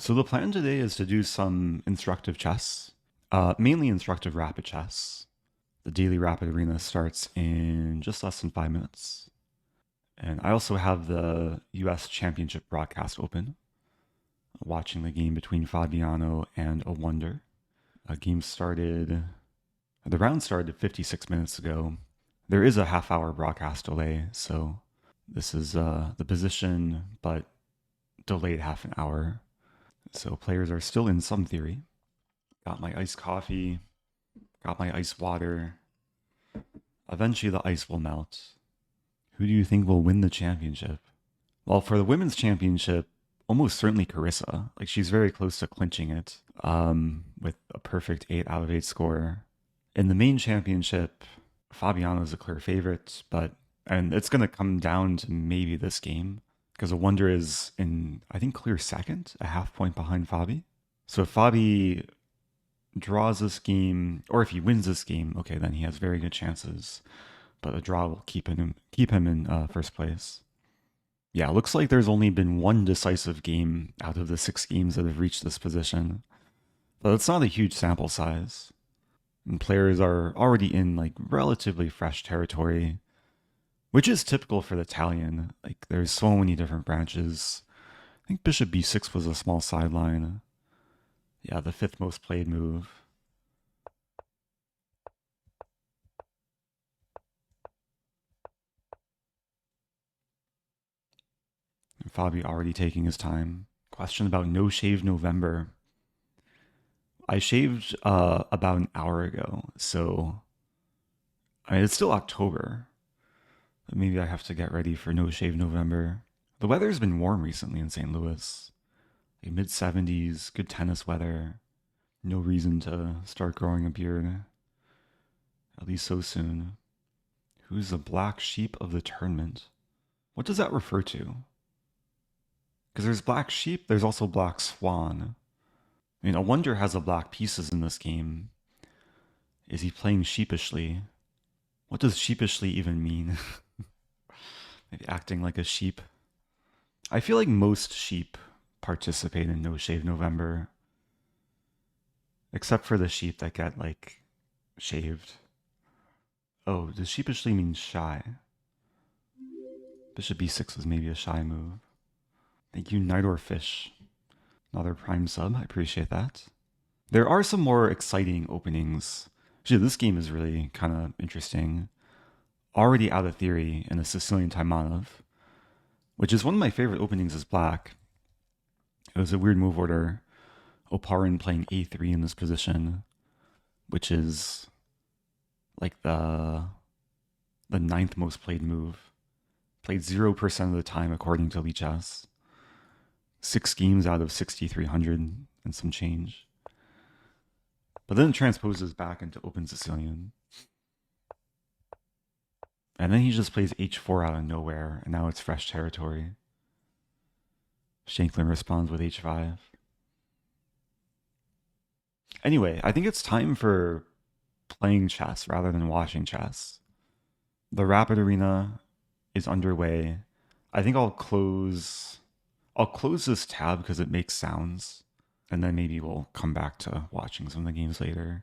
So the plan today is to do some instructive chess, mainly instructive rapid chess. The daily Rapid Arena starts in just less than 5 minutes. And I also have the U.S. Championship broadcast open, watching the game between Fabiano and Awonder. The round started 56 minutes ago. There is a half-hour broadcast delay, so this is the position, but delayed half an hour. So players are still in some theory. Got my iced coffee, got my iced water. Eventually the ice will melt. Who do you think will win the championship? Well, for the women's championship, almost certainly Carissa. Like, she's very close to clinching it with a perfect 8 out of 8 score. In the main championship, Fabiano is a clear favorite, and it's going to come down to maybe this game, because Awonder is in, I think, clear second, a half point behind Fabi. So if Fabi draws this game, or if he wins this game, okay, then he has very good chances. But a draw will keep him in first place. Yeah, looks like there's only been one decisive game out of the 6 games that have reached this position. But it's not a huge sample size. And players are already in like relatively fresh territory, which is typical for the Italian. Like, there's so many different branches. I think bishop b6 was a small sideline. Yeah, the 5th most played move. And Fabi already taking his time. Question about no shave November. I shaved about an hour ago, so I mean, it's still October. But maybe I have to get ready for no shave November. The weather's been warm recently in St. Louis. Like mid-70s, good tennis weather. No reason to start growing a beard. At least so soon. Who's the black sheep of the tournament? What does that refer to? Because there's black sheep, there's also black swan. I mean, Awonder has the black pieces in this game. Is he playing sheepishly? What does sheepishly even mean? Maybe acting like a sheep. I feel like most sheep participate in No Shave November. Except for the sheep that get, like, shaved. Oh, does sheepishly mean shy? Bishop b6 was maybe a shy move. Thank you, Nidor Fish. Another prime sub, I appreciate that. There are some more exciting openings. Actually, this game is really kind of interesting. Already out of theory in a Sicilian Taimanov, which is one of my favorite openings as black. It was a weird move order. Oparin playing a3 in this position, which is like the 9th most played move. Played 0% of the time according to Lichess. 6 schemes out of 6,300 and some change. But then it transposes back into open Sicilian. And then he just plays h4 out of nowhere, and now it's fresh territory. Shanklin responds with h5. Anyway, I think it's time for playing chess rather than watching chess. The Rapid Arena is underway. I think I'll close this tab because it makes sounds, and then maybe we'll come back to watching some of the games later.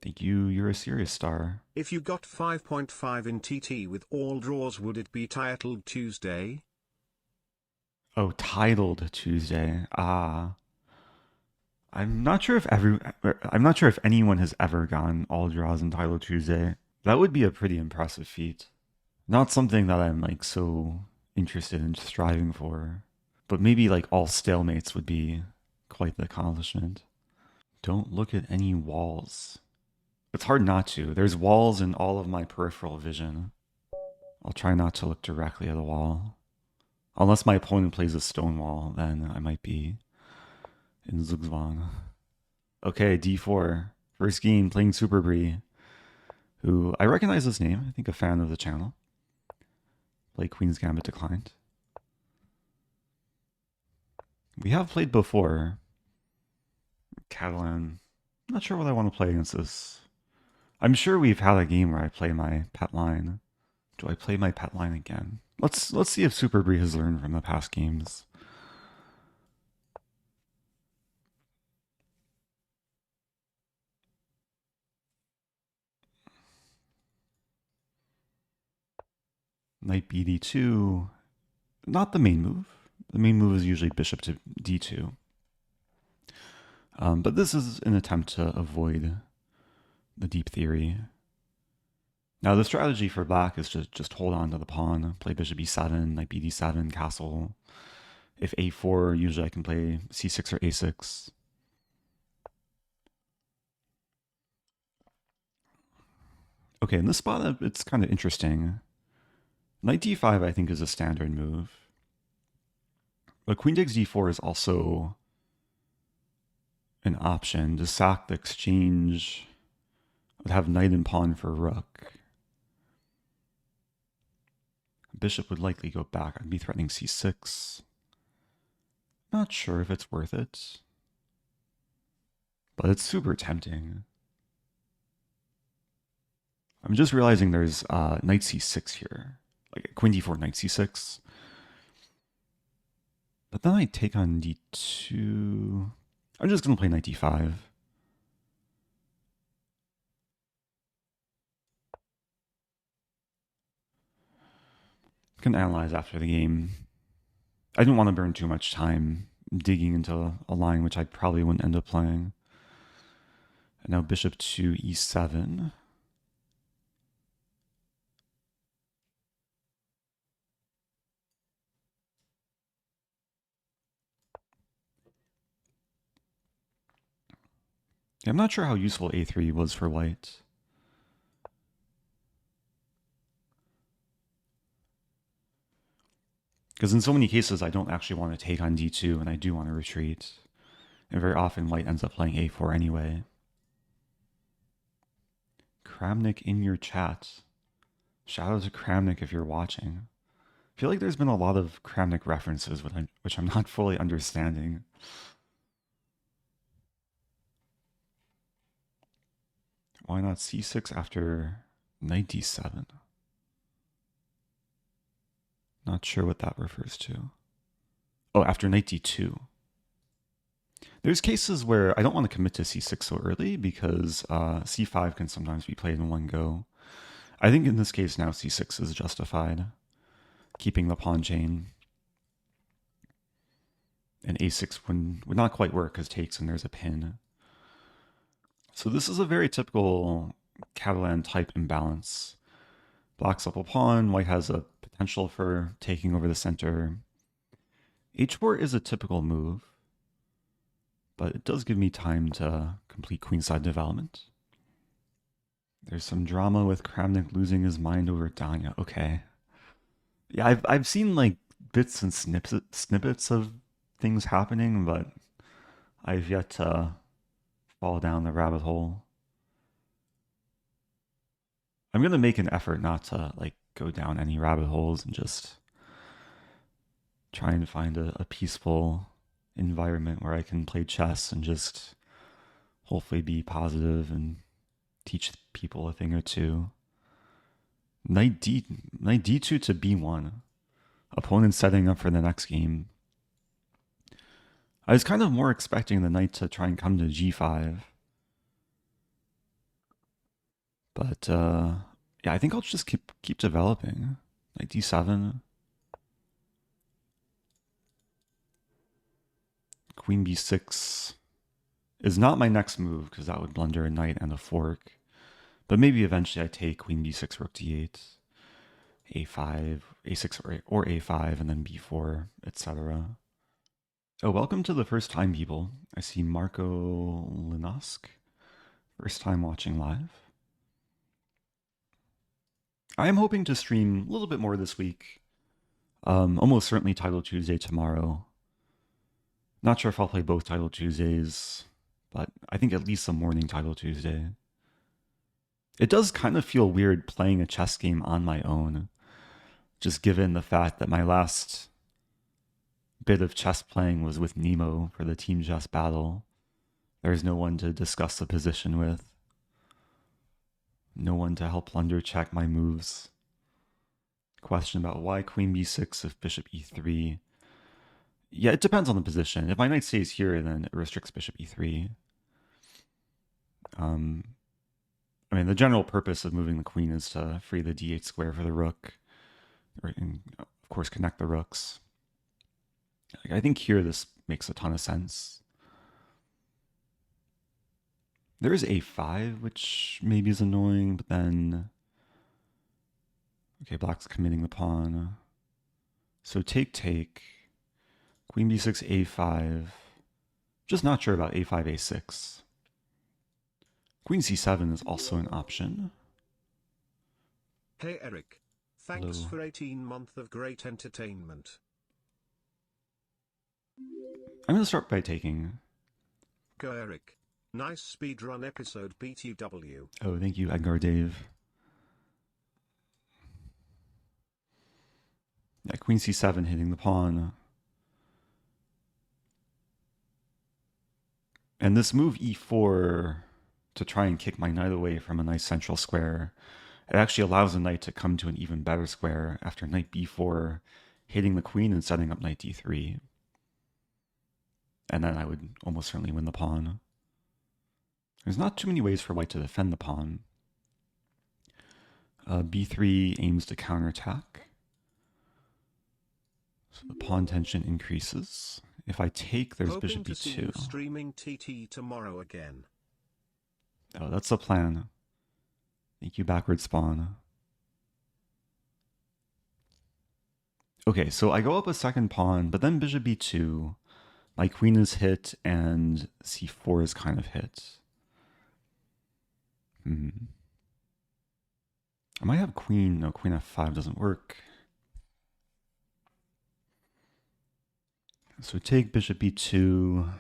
Thank you, you're a serious star. If you got 5.5 in TT with all draws, would it be titled Tuesday? Oh, titled Tuesday. Ah. I'm not sure if anyone has ever gotten all draws in titled Tuesday. That would be a pretty impressive feat. Not something that I'm like so interested in striving for, but maybe like all stalemates would be quite the accomplishment. Don't look at any walls. It's hard not to. There's walls in all of my peripheral vision. I'll try not to look directly at a wall. Unless my opponent plays a stone wall, then I might be in Zugzwang. Okay, d4. First game, playing Super Brie, who I recognize his name. I think a fan of the channel. Play Queen's Gambit declined. We have played before. Catalan. Not sure what I want to play against this. I'm sure we've had a game where I play my pet line. Do I play my pet line again? Let's see if Super Brie has learned from the past games. Knight bd2, not the main move. The main move is usually bishop to d2. But this is an attempt to avoid the deep theory. Now the strategy for black is to just hold on to the pawn, play bishop e7, knight bd7, castle. If a4, usually I can play c6 or a6. Okay, in this spot, it's kind of interesting. Knight d5, I think, is a standard move. But queen takes d4 is also an option. To sack the exchange, would have knight and pawn for rook. Bishop would likely go back. I'd be threatening c6. Not sure if it's worth it. But it's super tempting. I'm just realizing there's knight c6 here. Like queen d4, knight c6. But then I take on d2. I'm just going to play knight d5. I can analyze after the game. I didn't want to burn too much time digging into a line which I probably wouldn't end up playing. And now bishop to e7. Yeah, I'm not sure how useful a3 was for white. Because in so many cases, I don't actually want to take on d2, and I do want to retreat. And very often, white ends up playing a4 anyway. Kramnik in your chat. Shout out to Kramnik if you're watching. I feel like there's been a lot of Kramnik references, which I'm not fully understanding. Why not c6 after knight d7? Not sure what that refers to. Oh, after knight d2. There's cases where I don't want to commit to c6 so early because c5 can sometimes be played in one go. I think in this case now c6 is justified, keeping the pawn chain. And a6 would not quite work because takes and there's a pin. So this is a very typical Catalan type imbalance. Black's up a pawn, white has a potential for taking over the center. h4 is a typical move, but it does give me time to complete queenside development. There's some drama with Kramnik losing his mind over Danya. Okay. Yeah, I've seen like bits and snippets of things happening, but I've yet to fall down the rabbit hole. I'm gonna make an effort not to like go down any rabbit holes and just try and find a peaceful environment where I can play chess and just hopefully be positive and teach people a thing or two. Knight d2 to b1. Opponent setting up for the next game. I was kind of more expecting the knight to try and come to g5. But yeah, I think I'll just keep developing. Knight d7. Queen b6 is not my next move because that would blunder a knight and a fork. But maybe eventually I take queen b6, rook d8, a5, a6 or a5, and then b4, etc. Oh, welcome to the first time people. I see Marco Linosk. First time watching live. I am hoping to stream a little bit more this week. Almost certainly Title Tuesday tomorrow. Not sure if I'll play both Title Tuesdays, but I think at least a morning Title Tuesday. It does kind of feel weird playing a chess game on my own, just given the fact that my last bit of chess playing was with Nemo for the Team Chess Battle. There's no one to discuss the position with. No one to help blunder check my moves. Question about why queen b6 if bishop e3. Yeah, it depends on the position. If my knight stays here, then it restricts bishop e3. I mean, the general purpose of moving the queen is to free the d8 square for the rook. and of course connect the rooks. Like, I think here this makes a ton of sense. There is a5, which maybe is annoying, but then... Okay, black's committing the pawn. So take, queen b6, a5. Just not sure about a5, a6. Queen c7 is also an option. Hey Eric. Thanks Hello. for 18 months of great entertainment. I'm going to start by taking. Go Eric. Nice speedrun episode BTW. Oh, thank you, Edgar Dave. Yeah, queen c7 hitting the pawn. And this move e4 to try and kick my knight away from a nice central square, it actually allows the knight to come to an even better square after knight b4, hitting the queen and setting up knight d3. And then I would almost certainly win the pawn. There's not too many ways for white to defend the pawn. b3 aims to counterattack. So the pawn tension increases. If I take, there's Hoping bishop to see you b2. streaming TT tomorrow again. Oh, that's the plan. Thank you, backward spawn. Okay, so I go up a second pawn, but then bishop b2. My queen is hit, and c4 is kind of hit. I might have queen. No, queen f5 doesn't work. So take bishop b2.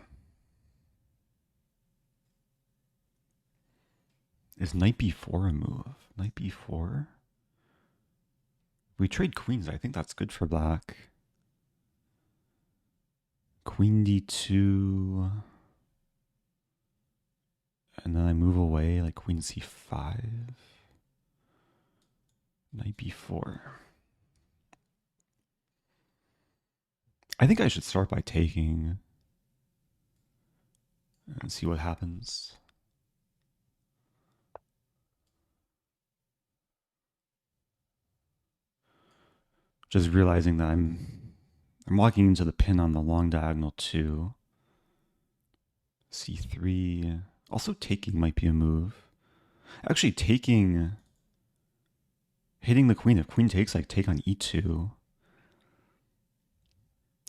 Is knight b4 a move? Knight b4? We trade queens. I think that's good for black. Queen d2. And then I move away like queen c5. Knight b4. I think I should start by taking and see what happens. Just realizing that I'm walking into the pin on the long diagonal too. c3. Also taking might be a move. Actually taking, hitting the queen. If queen takes, I take on e2.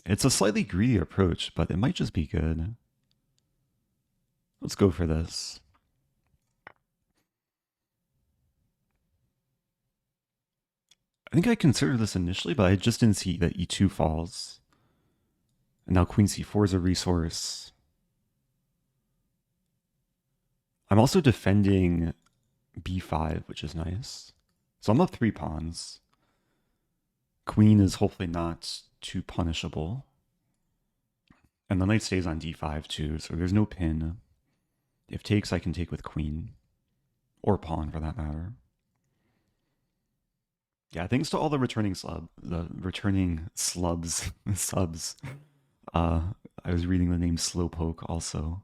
It's a slightly greedy approach, but it might just be good. Let's go for this. I think I considered this initially, but I just didn't see that e2 falls. And now queen c4 is a resource. I'm also defending b5, which is nice. So I'm up 3 pawns. Queen is hopefully not too punishable. And the knight stays on d5 too, so there's no pin. If takes, I can take with queen. Or pawn, for that matter. Yeah, thanks to all the returning slubs. Subs. I was reading the name Slowpoke also.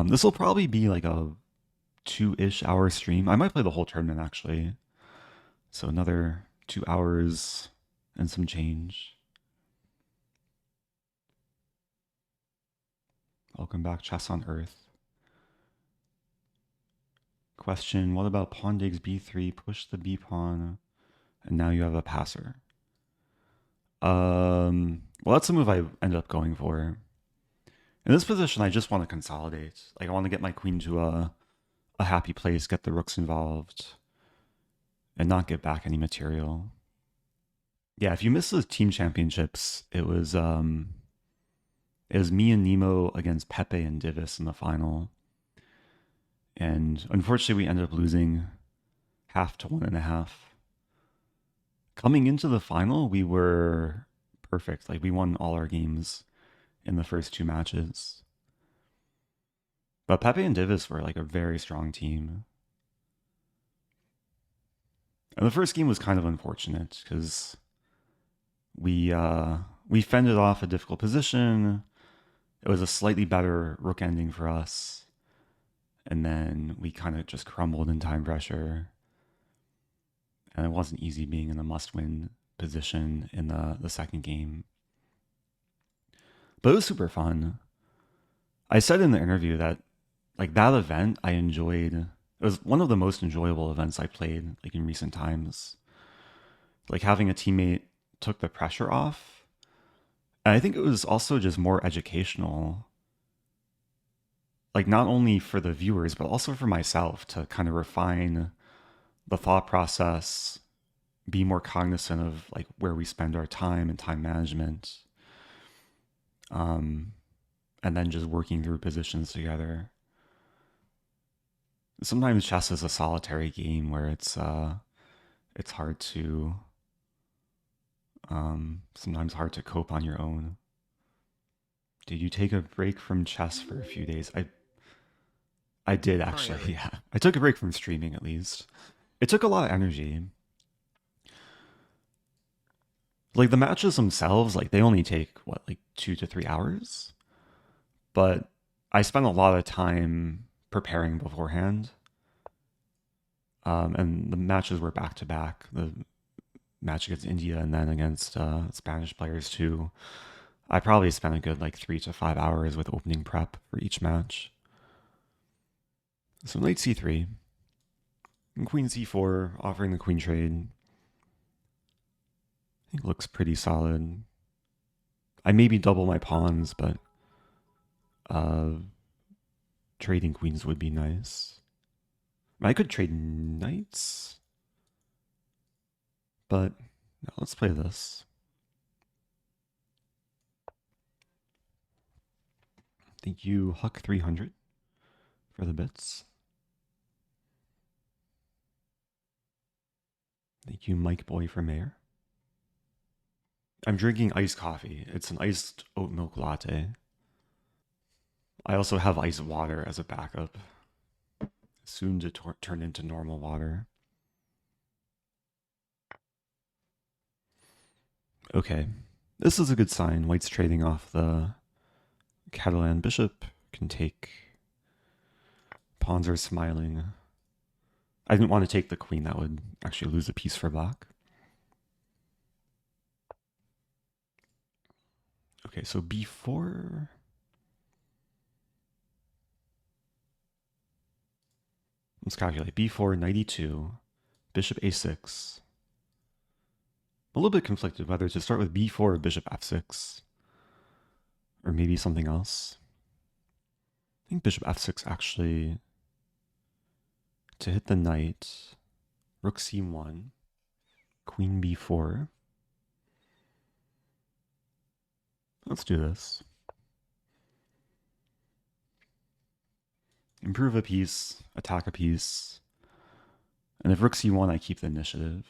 This will probably be like a 2-ish hour stream. I might play the whole tournament actually. So another 2 hours and some change. Welcome back, Chess on Earth. Question, what about pawn digs b3, push the b pawn, and now you have a passer? Well, that's the move I end up going for. In this position, I just want to consolidate. Like, I want to get my queen to a happy place, get the rooks involved, and not get back any material. Yeah, if you missed the team championships, it was me and Nemo against Pepe and Divis in the final. And unfortunately, we ended up losing 0.5 to 1.5. Coming into the final, we were perfect. Like, we won all our games in the first 2 matches. But Pepe and Divis were like a very strong team. And the first game was kind of unfortunate because we fended off a difficult position. It was a slightly better rook ending for us. And then we kind of just crumbled in time pressure. And it wasn't easy being in a must-win position in the second game. But it was super fun. I said in the interview that like that event I enjoyed. It was one of the most enjoyable events I played like in recent times. Like having a teammate took the pressure off. And I think it was also just more educational. Like not only for the viewers, but also for myself to kind of refine the thought process, be more cognizant of like where we spend our time and time management. And then just working through positions together. Sometimes chess is a solitary game where it's hard to sometimes hard to cope on your own. Did you take a break from chess for a few days? I did actually, yeah. I took a break from streaming at least. It took a lot of energy. Like the matches themselves, like they only take what, like 2 to 3 hours? But I spent a lot of time preparing beforehand. And the matches were back to back. The match against India and then against Spanish players too. I probably spent a good like 3 to 5 hours with opening prep for each match. So knight c3 and queen c4, offering the queen trade. It looks pretty solid. I maybe double my pawns, but trading queens would be nice. I could trade knights, but no, let's play this. Thank you, Huck 300, for the bits. Thank you, Mike Boy, for mayor. I'm drinking iced coffee. It's an iced oat milk latte. I also have iced water as a backup. Soon to turn into normal water. Okay, this is a good sign. White's trading off the Catalan bishop. Can take. Pawns are smiling. I didn't want to take the queen. That would actually lose a piece for black. Okay, so b4. Let's calculate. b4, knight e2, bishop a6. A little bit conflicted whether to start with b4 or bishop f6. Or maybe something else. I think bishop f6 actually, to hit the knight, rook c1, queen b4. Let's do this. Improve a piece, attack a piece. And if rook c1, I keep the initiative.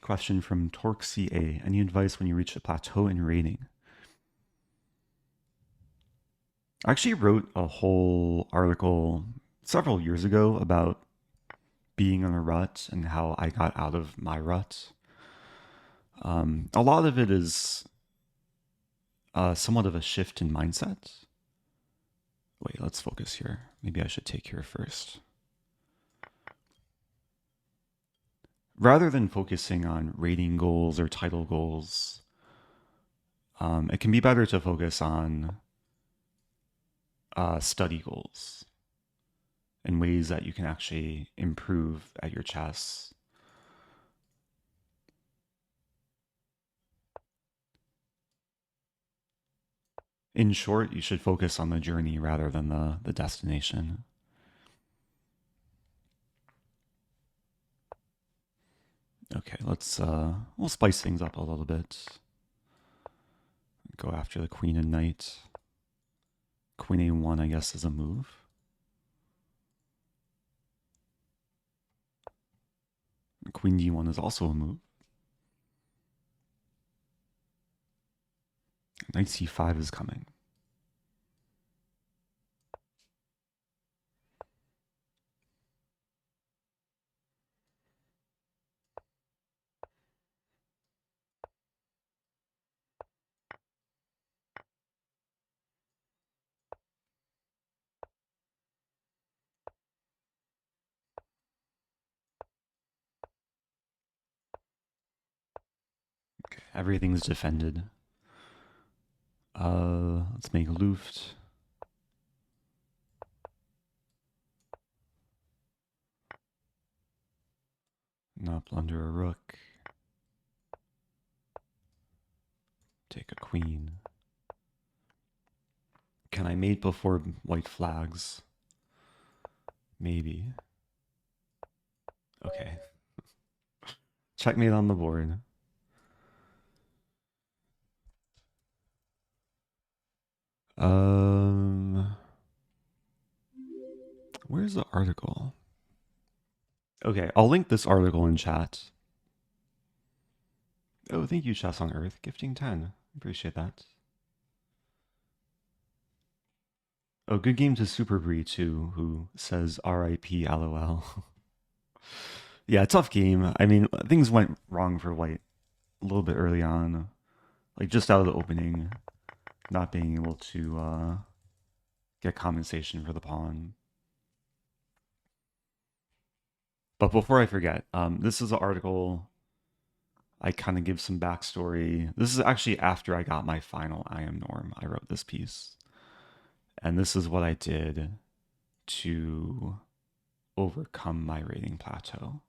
Question from Torque CA. Any advice when you reach a plateau in rating? I actually wrote a whole article several years ago about being in a rut and how I got out of my rut. A lot of it is somewhat of a shift in mindset. Wait, let's focus here. Maybe I should take here first. Rather than focusing on rating goals or title goals, it can be better to focus on study goals and ways that you can actually improve at your chess. In short, you should focus on the journey rather than the destination. Okay, we'll spice things up a little bit. Go after the queen and knight. Queen a1, I guess, is a move. Queen d1 is also a move. Knight c5 is coming. everything's defended. Let's make Luft. Not blunder a rook. Take a queen. Can I mate before white flags? Maybe. Okay. Checkmate on the board. Where's the article? Okay, I'll link this article in chat. Oh, thank you, Chess on Earth. Gifting 10. Appreciate that. Oh, good game to Super Bree, too, who says RIP LOL. Yeah, tough game. I mean, things went wrong for white a little bit early on. Like, just out of the opening, not being able to get compensation for the pawn. But before I forget, this is an article I kind of give some backstory. This is actually after I got my final IM norm. I wrote this piece. And this is what I did to overcome my rating plateau.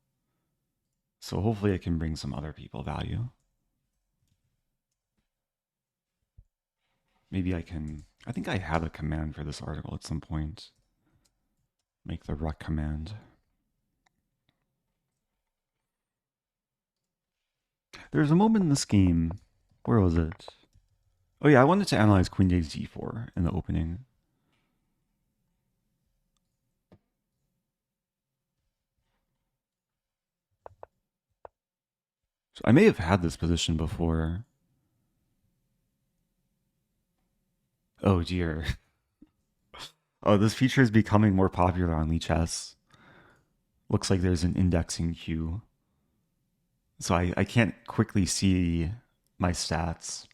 So hopefully I can bring some other people value. Maybe I can, I think I had a command for this article at some point. Make the ruck command. There's a moment in this game, where was it? Oh yeah, I wanted to analyze queen takes d4 in the opening. So I may have had this position before. Oh dear. Oh, this feature is becoming more popular on Lichess. Looks like there's an indexing queue. So I can't quickly see my stats,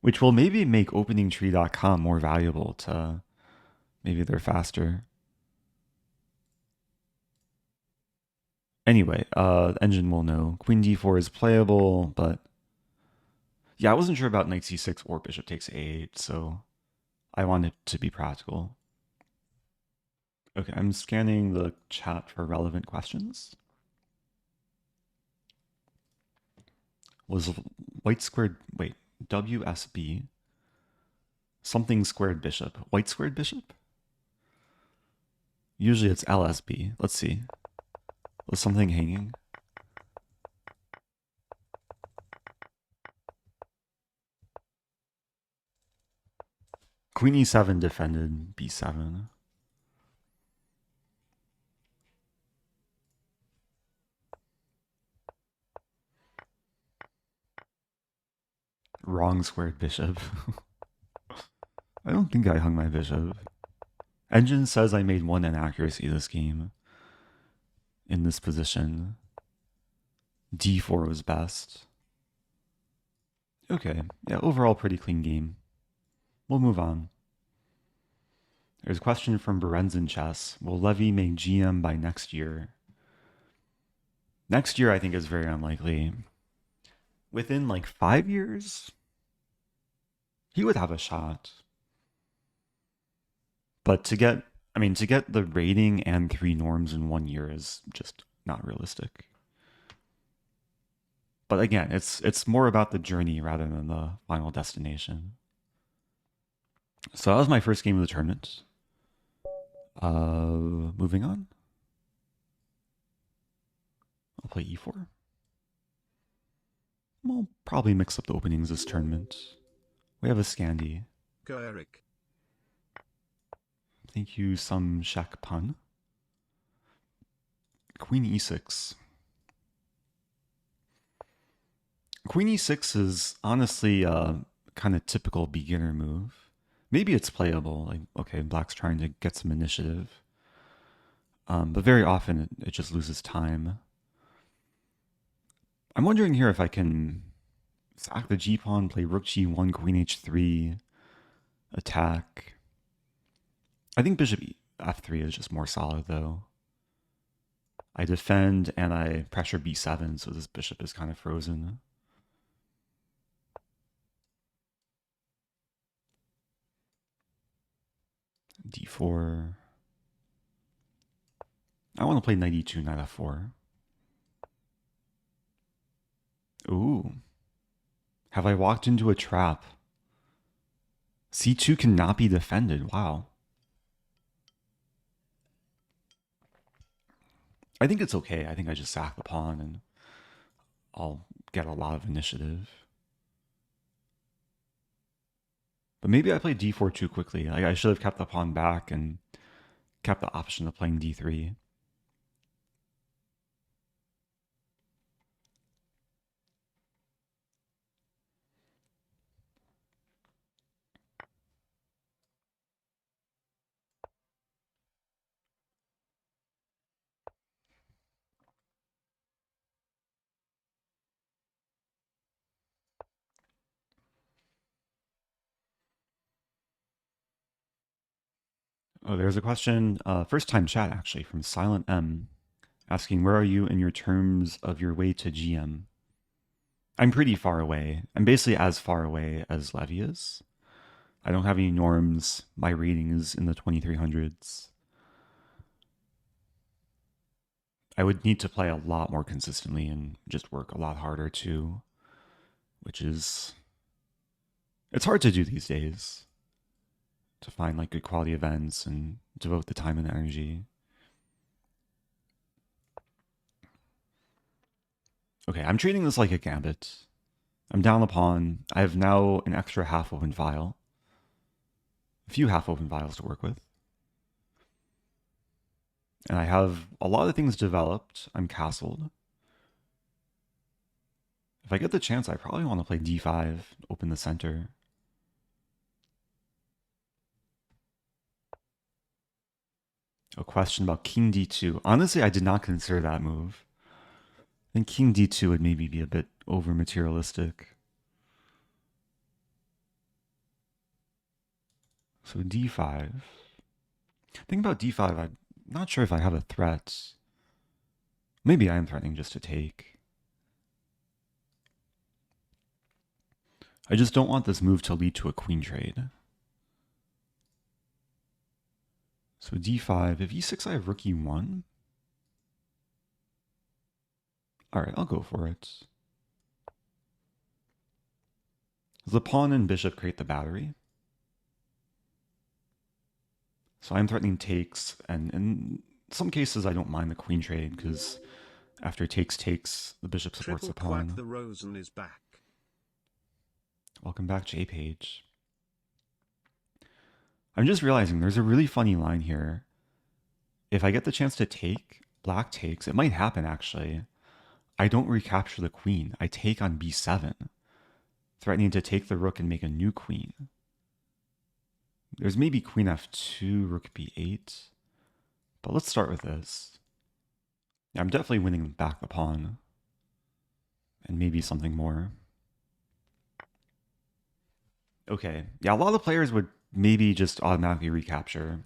which will maybe make openingtree.com more valuable to, maybe they're faster. Anyway, engine will know. Queen d4 is playable, but yeah, I wasn't sure about knight c6 or bishop takes a8, so I wanted to be practical. Okay, I'm scanning the chat for relevant questions. Was white squared, wait, WSB, something squared bishop, white squared bishop? Usually it's LSB. Let's see. Was something hanging? Queen e7 defended b7. Wrong squared bishop. I don't think I hung my bishop. Engine says I made one inaccuracy this game. In this position. d4 was best. Okay, yeah, overall pretty clean game. We'll move on. There's a question from Berenzin Chess. Will Levy make GM by next year? Next year I think is very unlikely. Within like 5 years, he would have a shot. But to get the rating and 3 norms in 1 year is just not realistic. But again, it's more about the journey rather than the final destination. So that was my first game of the tournament. Moving on. I'll play e4. We'll probably mix up the openings this tournament. We have a Scandi. Go Eric. Thank you, some Shaq pun. Queen e6. Queen e6 is honestly a kind of typical beginner move. Maybe it's playable. Like, okay, black's trying to get some initiative. But very often it just loses time. I'm wondering here if I can sack the g-pawn, play rook g1, queen h3, attack. I think bishop f3 is just more solid, though. I defend and I pressure b7, so this bishop is kind of frozen. d4. I want to play knight e2, knight f4. Ooh. Have I walked into a trap? c2 cannot be defended. Wow. I think it's okay. I think I just sack the pawn and I'll get a lot of initiative. But maybe I played d4 too quickly. Like I should have kept the pawn back and kept the option of playing d3. Oh, there's a question, first time chat actually, from Silent M, asking, where are you in your terms of your way to GM? I'm pretty far away. I'm basically as far away as Levy is. I don't have any norms. My rating is in the 2300s. I would need to play a lot more consistently and just work a lot harder too, which is, it's hard to do these days, to find like good quality events and devote the time and energy. Okay, I'm treating this like a gambit. I'm down the pawn. I have now an extra half open file. A few half open files to work with. And I have a lot of things developed. I'm castled. If I get the chance, I probably want to play d5, open the center. A question about king d2. Honestly, I did not consider that move. I think king d2 would maybe be a bit over materialistic. So d5. Think about d5, I'm not sure if I have a threat. Maybe I am threatening just to take. I just don't want this move to lead to a queen trade. So d5, if e6 I have rook e1. Alright, I'll go for it. The pawn and bishop create the battery. So I'm threatening takes, and in some cases I don't mind the queen trade, because after takes, the bishop supports the pawn. The Rosen is back. Welcome back, J-Page. I'm just realizing there's a really funny line here. If I get the chance to take, black takes, it might happen actually. I don't recapture the queen. I take on b7, threatening to take the rook and make a new queen. There's maybe queen f2, rook b8. But let's start with this. Yeah, I'm definitely winning back the pawn. And maybe something more. Okay, yeah, a lot of players would maybe just automatically recapture.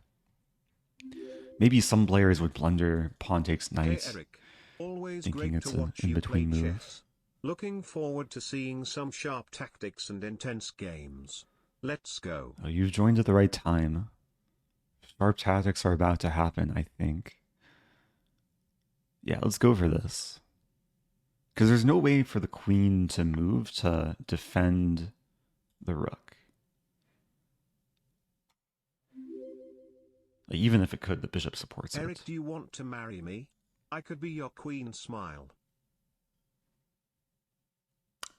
Maybe some players would blunder pawn takes knight, hey Eric, always thinking great it's to an watch in-between move. chess. Looking forward to seeing some sharp tactics and intense games. Let's go. Oh, you've joined at the right time. Sharp tactics are about to happen, I think. Yeah, let's go for this. Because there's no way for the queen to move to defend the rook. Like, even if it could, the bishop supports Eric, it. do you want to marry me? I could be your queen. Smile.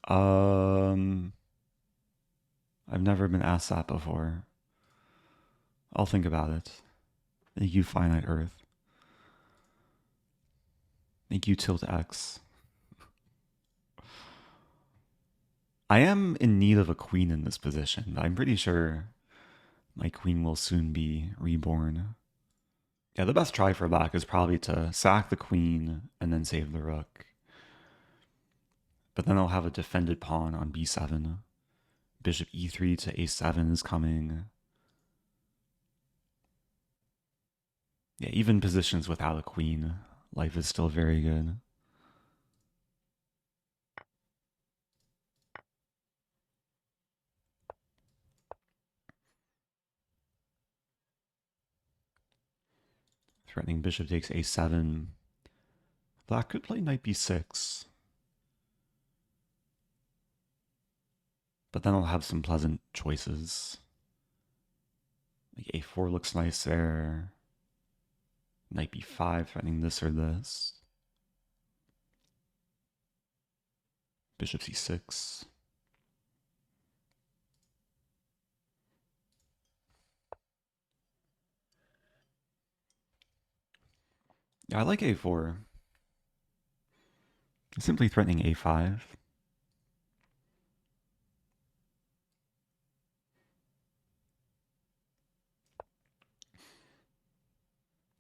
I've never been asked that before. I'll think about it. Thank you, Finite Earth. Thank you, Tilt X. I am in need of a queen in this position. I'm pretty sure my queen will soon be reborn. Yeah, the best try for black is probably to sack the queen and then save the rook. But then I'll have a defended pawn on b7. Bishop e3 to a7 is coming. Yeah, even positions without a queen, life is still very good. Threatening bishop takes a7. Black could play knight b6. But then I'll have some pleasant choices. Like a4 looks nice there. Knight b5 threatening this or this. Bishop c6. Yeah, I like a4. Simply threatening a5.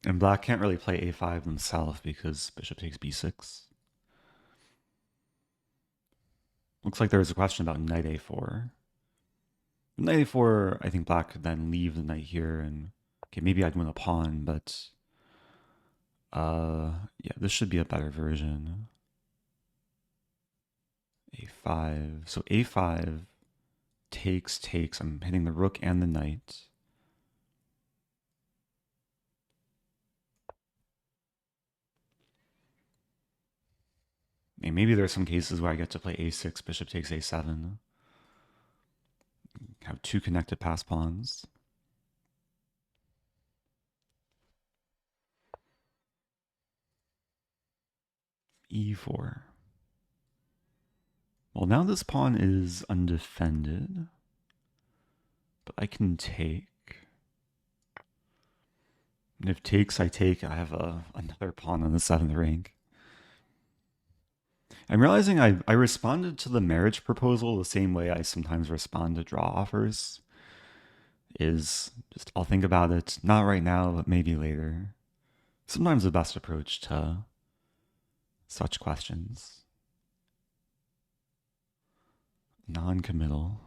And black can't really play a5 himself because bishop takes b6. Looks like there was a question about knight a4. Knight a4, I think black could then leave the knight here and... Okay, maybe I'd win a pawn, but... yeah, this should be a better version. a5. So a5 takes. I'm hitting the rook and the knight. And maybe there's some cases where I get to play a6, bishop takes a7. Have two connected pass pawns. e4. Well, now this pawn is undefended, but I can take. And if takes, I take. I have another pawn on the 7th rank. I'm realizing I responded to the marriage proposal the same way I sometimes respond to draw offers. Is just, I'll think about it, not right now, but maybe later. Sometimes the best approach to such questions. Non-committal.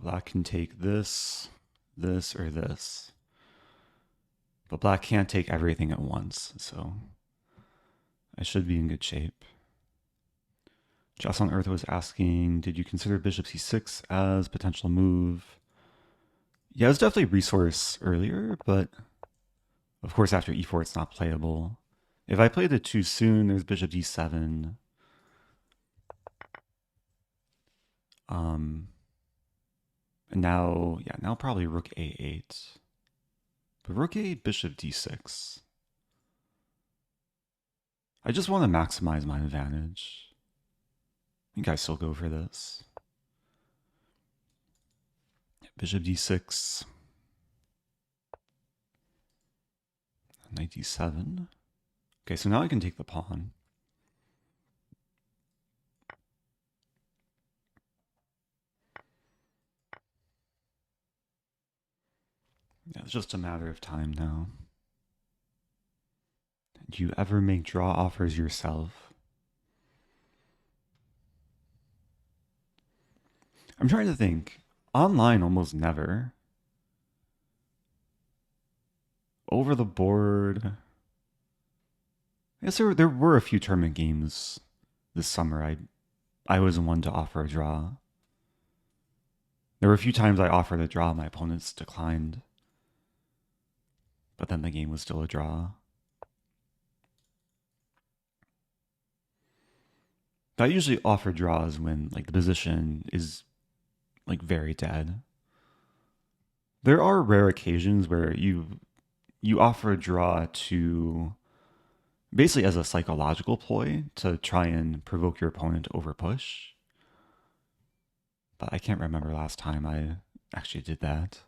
Black can take this, this, or this. But black can't take everything at once, so I should be in good shape. Jess on Earth was asking, did you consider bishop c6 as potential move? Yeah, it was definitely resource earlier, but of course after e4 it's not playable. If I played it too soon, there's bishop d7. And now, yeah, now probably rook a8. But rook a8, bishop d6. I just want to maximize my advantage. I think I still go for this. Bishop d6. Knight d7. Okay, so now I can take the pawn. Yeah, it's just a matter of time now. Do you ever make draw offers yourself? I'm trying to think. Online, almost never. Over the board. I guess there were a few tournament games this summer. I was the one to offer a draw. There were a few times I offered a draw, my opponents declined. But then the game was still a draw. I usually offer draws when like the position is like very dead. There are rare occasions where you offer a draw to basically as a psychological ploy to try and provoke your opponent to overpush. But I can't remember last time I actually did that.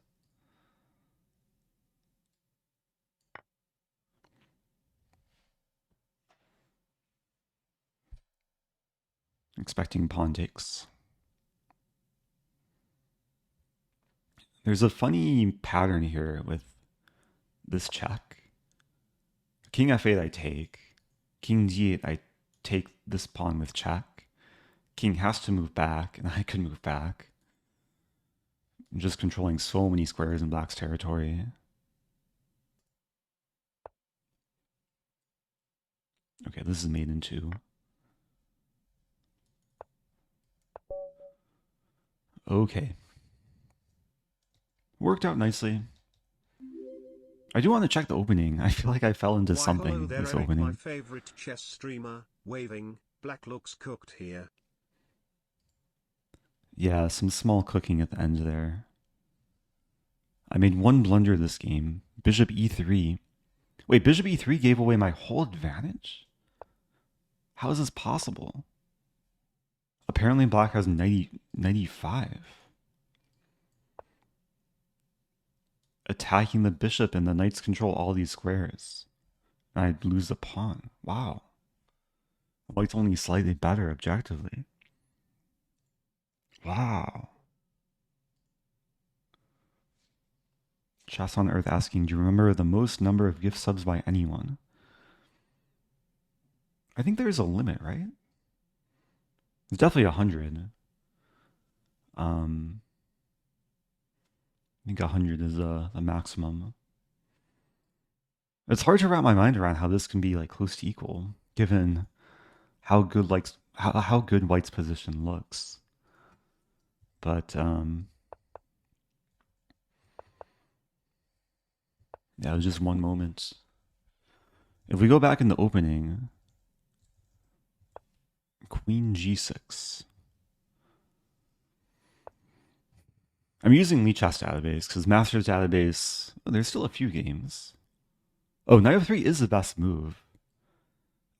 Expecting pawn takes. There's a funny pattern here with this check. King f8 I take. King d8 I take this pawn with check. King has to move back, and I can move back. I'm just controlling so many squares in black's territory. Okay, this is made in 2. Okay. Worked out nicely. I do want to check the opening. I feel like I fell into Why hello something there, this Eric, my opening. favorite chess streamer, waving, black looks cooked here. Yeah, some small cooking at the end there. I made one blunder this game. Bishop e3. Wait, bishop e3 gave away my whole advantage? How is this possible? Apparently black has 95. Attacking the bishop and the knights control all these squares. And I'd lose the pawn. Wow. White's only slightly better objectively. Wow. Chess on Earth asking, do you remember the most number of gift subs by anyone? I think there's a limit, right? It's definitely 100. I think 100 is the maximum. It's hard to wrap my mind around how this can be like close to equal, given how good how good White's position looks. But yeah, it was just one moment. If we go back in the opening, Queen G6. I'm using Lichess database because Masters database, there's still a few games. Oh, Knight of 3 is the best move.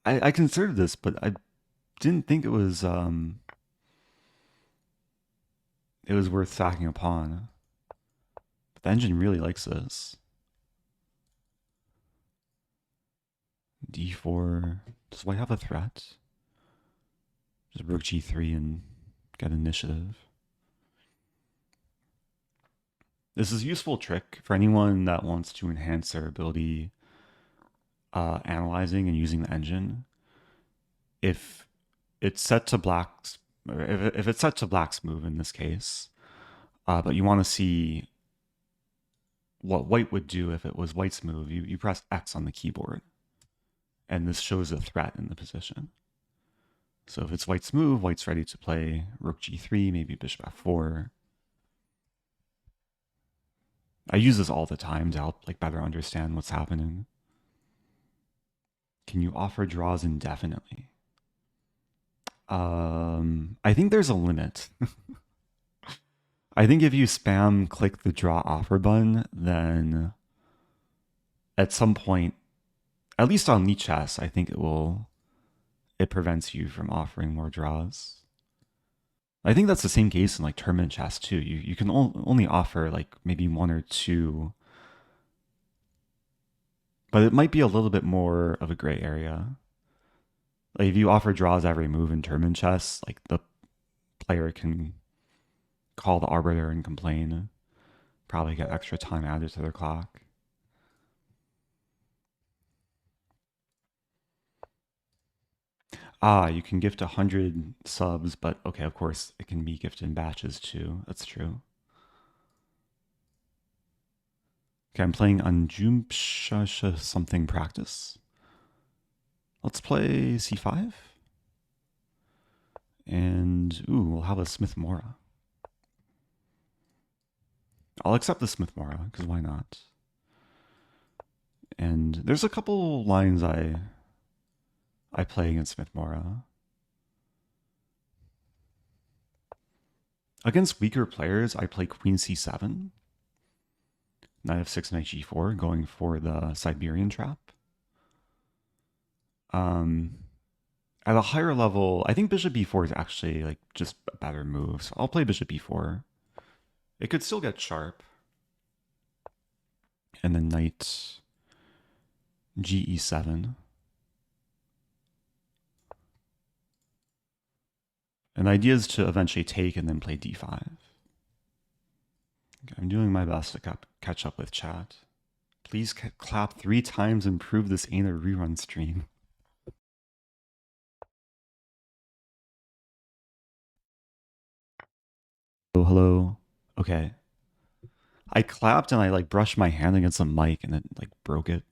I considered this, but I didn't think it was worth stacking a pawn. But the engine really likes this. D4. Does White have a threat? Just rook G3 and get initiative. This is a useful trick for anyone that wants to enhance their ability analyzing and using the engine. If it's set to black's, or if it's set to black's move in this case, but you want to see what White would do if it was White's move, you press X on the keyboard, and this shows a threat in the position. So if it's White's move, White's ready to play rook G3, maybe bishop F4. I use this all the time to help like better understand what's happening. Can you offer draws indefinitely? I think there's a limit. I think if you spam click the draw offer button, then at some point, at least on Lichess, I think it prevents you from offering more draws. I think that's the same case in like tournament chess too. You can only offer like maybe one or two, but it might be a little bit more of a gray area. Like if you offer draws every move in tournament chess, like the player can call the arbiter and complain, probably get extra time added to their clock. You can gift 100 subs, but okay, of course, it can be gifted in batches too. That's true. Okay, I'm playing Anjumshasha something practice. Let's play c5. And, ooh, we'll have a Smith-Morra. I'll accept the Smith-Morra, because why not? And there's a couple lines I play against Smith-Morra. Against weaker players, I play Queen c7. Knight f6, Knight g4, going for the Siberian trap. At a higher level, I think bishop b4 is actually like just a better move. So I'll play bishop b4. It could still get sharp. And then knight ge7. And the idea is to eventually take and then play d5. Okay, I'm doing my best to catch up with chat. Please clap 3 times and prove this ain't a rerun stream. Oh, hello. Okay. I clapped and I like brushed my hand against the mic and it like broke it.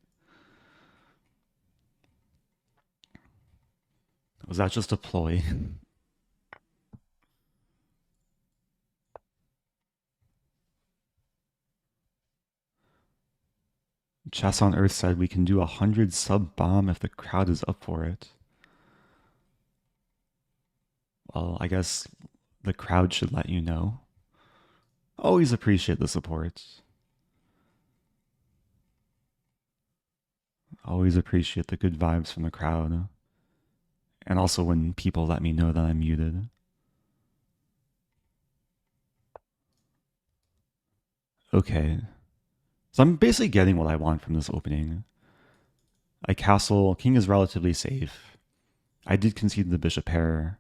Was that just a ploy? Chess on Earth said we can do 100 sub bomb if the crowd is up for it. Well, I guess the crowd should let you know. Always appreciate the support. Always appreciate the good vibes from the crowd. And also when people let me know that I'm muted. Okay. So I'm basically getting what I want from this opening. I castle, king is relatively safe. I did concede the bishop pair,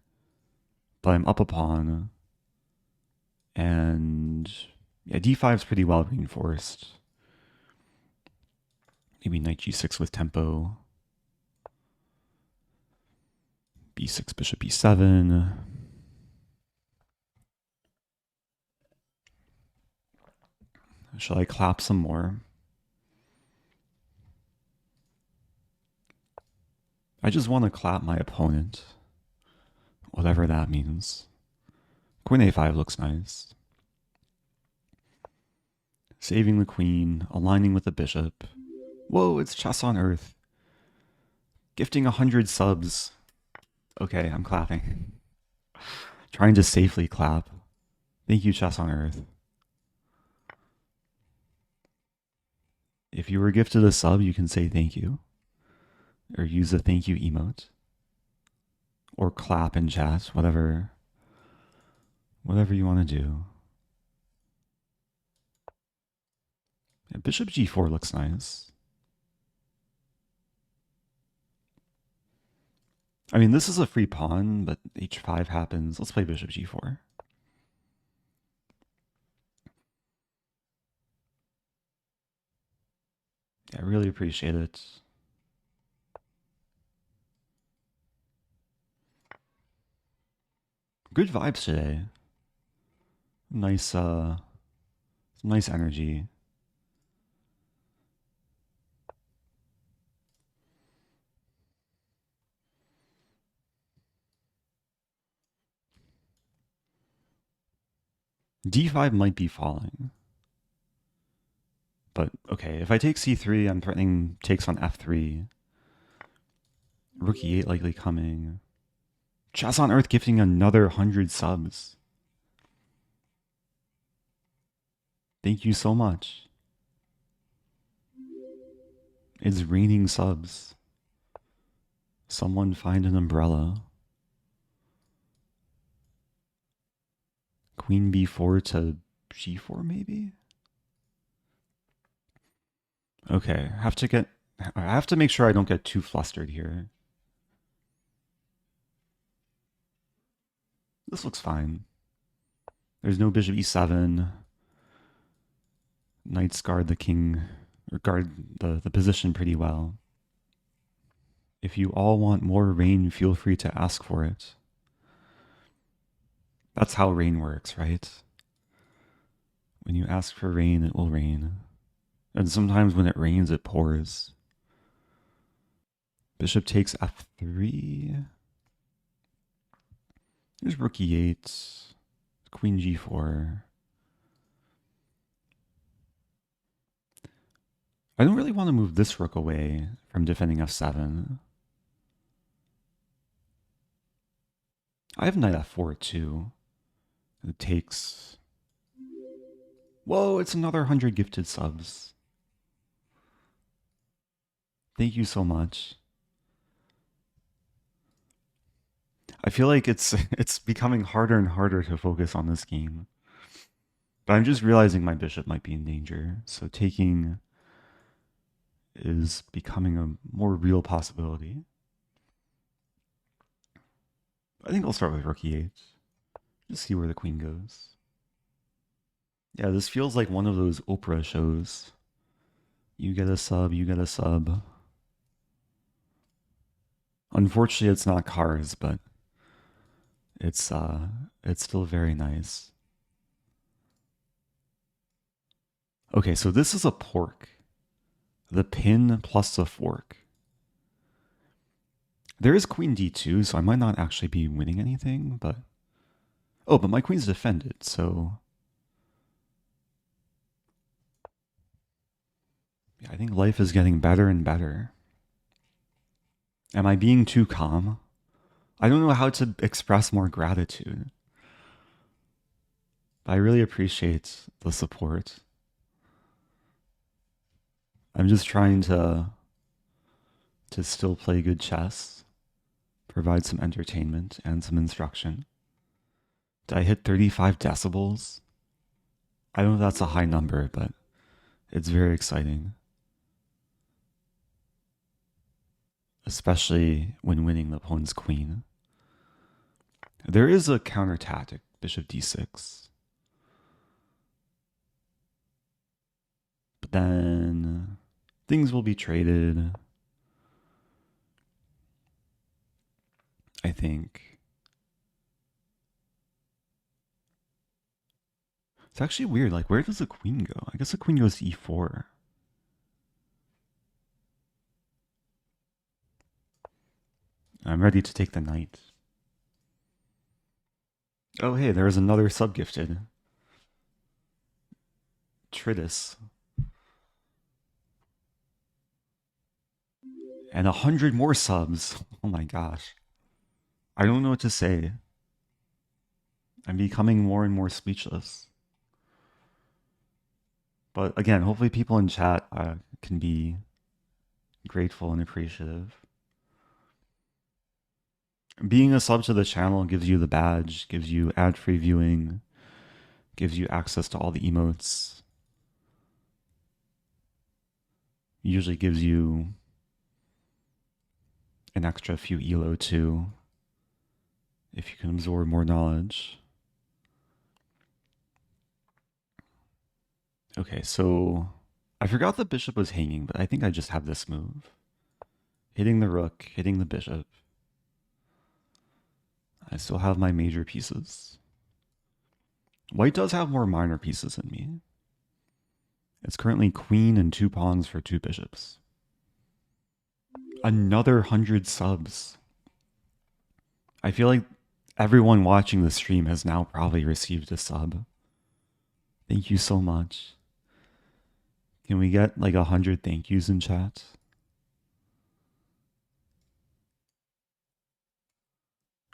but I'm up a pawn. And yeah, d5 is pretty well reinforced. Maybe knight g6 with tempo. b6, bishop e7. Shall I clap some more? I just want to clap my opponent. Whatever that means. Queen a5 looks nice. Saving the queen, aligning with the bishop. Whoa, it's Chess on Earth. Gifting 100 subs. Okay, I'm clapping. Trying to safely clap. Thank you, Chess on Earth. If you were gifted a sub, you can say thank you. Or use a thank you emote. Or clap in chat, whatever you want to do. Yeah, bishop g4 looks nice. I mean, this is a free pawn, but h5 happens. Let's play bishop g4. Yeah, I really appreciate it. Good vibes today. Nice, nice energy. d5 might be falling. But, okay, if I take c3, I'm threatening takes on f3. Rook e8 likely coming. Chess on Earth gifting another 100 subs. Thank you so much. It's raining subs. Someone find an umbrella. Queen b4 to g4 maybe? Okay, I have to make sure I don't get too flustered here. This looks fine. There's no bishop e7. Knights guard the king, or guard the position pretty well. If you all want more rain, feel free to ask for it. That's how rain works, right? When you ask for rain, it will rain. And sometimes when it rains, it pours. Bishop takes f3. There's rook e8. Queen g4. I don't really want to move this rook away from defending f7. I have knight f4 too. It takes... Whoa, it's another 100 gifted subs. Thank you so much. I feel like it's becoming harder and harder to focus on this game. But I'm just realizing my bishop might be in danger, so taking is becoming a more real possibility. I think I'll start with rook e8. Just see where the queen goes. Yeah, this feels like one of those Oprah shows. You get a sub, you get a sub. Unfortunately, it's not Cars, but it's still very nice. Okay, so this is a pork. The pin plus the fork. There is queen d2, so I might not actually be winning anything, but... Oh, but my queen's defended, so... Yeah, I think life is getting better and better. Am I being too calm? I don't know how to express more gratitude. But I really appreciate the support. I'm just trying to still play good chess, provide some entertainment and some instruction. Did I hit 35 decibels? I don't know if that's a high number, but it's very exciting. Especially when winning the opponent's queen. There is a counter tactic, bishop d6. But then things will be traded. I think. It's actually weird. Like, where does the queen go? I guess the queen goes to e4. I'm ready to take the knight. Oh, hey, there's another sub-gifted. Tritus. And 100 more subs. Oh my gosh. I don't know what to say. I'm becoming more and more speechless. But again, hopefully people in chat can be grateful and appreciative. Being a sub to the channel gives you the badge, gives you ad-free viewing, gives you access to all the emotes. Usually gives you an extra few elo too, if you can absorb more knowledge. Okay, so I forgot the bishop was hanging, but I think I just have this move. Hitting the rook, hitting the bishop. I still have my major pieces. White does have more minor pieces than me. It's currently queen and 2 pawns for 2 bishops. Another 100 subs. I feel like everyone watching the stream has now probably received a sub. Thank you so much. Can we get like 100 thank yous in chat?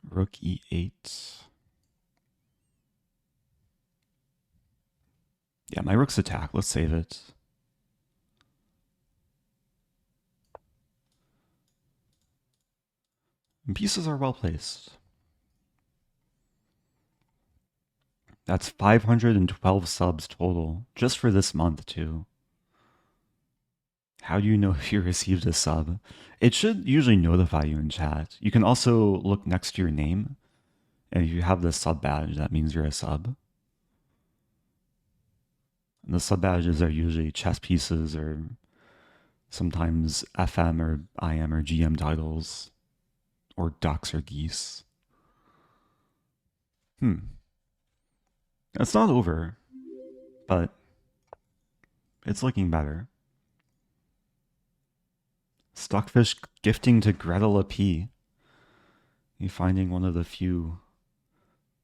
Rook e8. Yeah, my rook's attack. Let's save it. And pieces are well placed. That's 512 subs total, just for this month too. How do you know if you received a sub? It should usually notify you in chat. You can also look next to your name, and if you have the sub badge, that means you're a sub. And the sub badges are usually chess pieces or sometimes FM or IM or GM titles, or ducks or geese. It's not over, but it's looking better. Stockfish gifting to Gretel P. You finding one of the few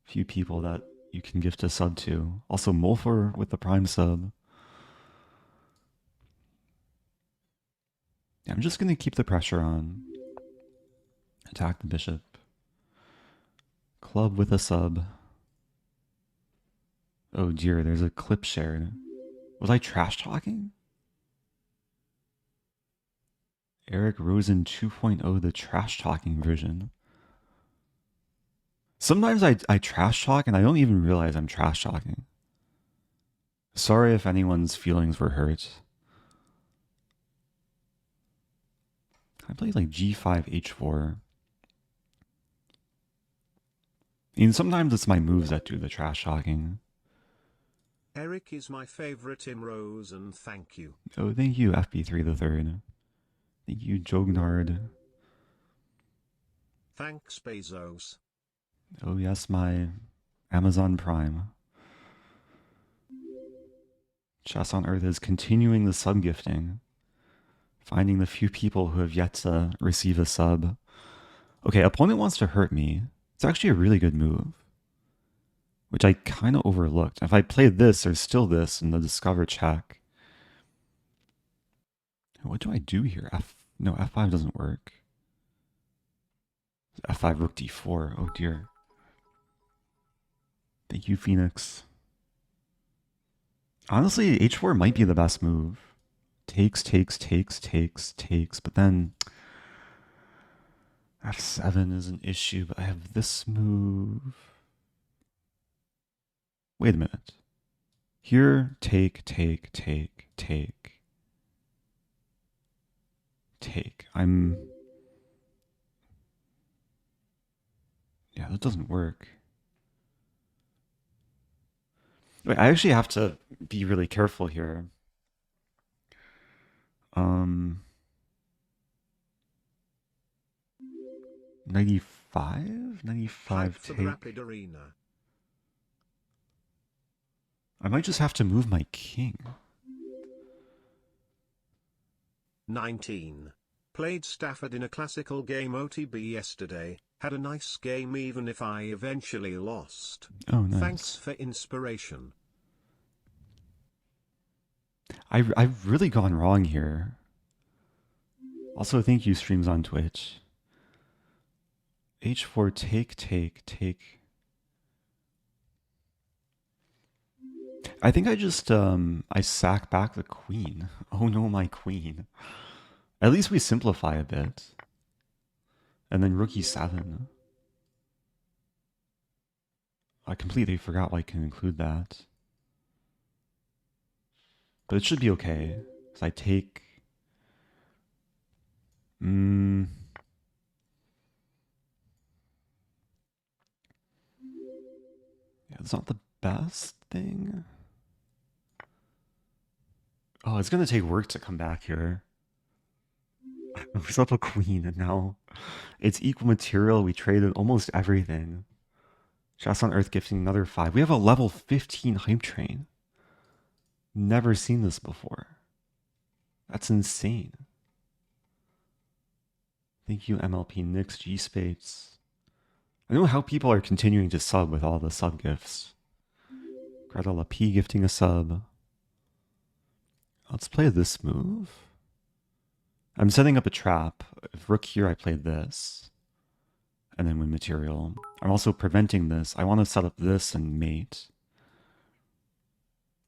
people that you can gift a sub to. Also Molfer with the prime sub. I'm just going to keep the pressure on. Attack the bishop. Club with a sub. Oh dear, there's a clip shared. Was I trash talking? Eric Rosen 2.0, the trash talking version. Sometimes I trash talk and I don't even realize I'm trash talking. Sorry if anyone's feelings were hurt. I played like g5, h4. And sometimes it's my moves that do the trash talking. Eric is my favorite in Rosen, thank you. Oh, thank you, FB3 the third. Thank you, Jognard. Thanks, Bezos. Oh yes, my Amazon Prime. Chess on Earth is continuing the sub gifting. Finding the few people who have yet to receive a sub. Okay, opponent wants to hurt me. It's actually a really good move, which I kind of overlooked. If I play this, there's still this in the discover check. What do I do here? No, F5 doesn't work. F5 rook d4. Oh dear. Thank you, Phoenix. Honestly, h4 might be the best move. Takes, but then f7 is an issue, but I have this move. Wait a minute. Here, take. Yeah, that doesn't work. Wait, I actually have to be really careful here. 95 for the take. Rapid Arena. I might just have to move my king. 19. Played Stafford in a classical game OTB yesterday. Had a nice game even if I eventually lost. Oh, nice. Thanks for inspiration. I've really gone wrong here. Also, thank you, streams on Twitch. H4, take. I think I just, I sack back the queen. Oh no, my queen. At least we simplify a bit. And then rook e7. I completely forgot why I can include that. But it should be okay. So I take... Yeah, it's not the best thing. Oh, it's gonna take work to come back here. I was up a queen and now it's equal material. We traded almost everything. Chess on Earth gifting another 5. We have a level 15 hype train. Never seen this before. That's insane. Thank you, MLP Nix, G Spades. I don't know how people are continuing to sub with all the sub gifts. Greta P gifting a sub. Let's play this move. I'm setting up a trap. If rook here, I play this. And then win material. I'm also preventing this. I want to set up this and mate.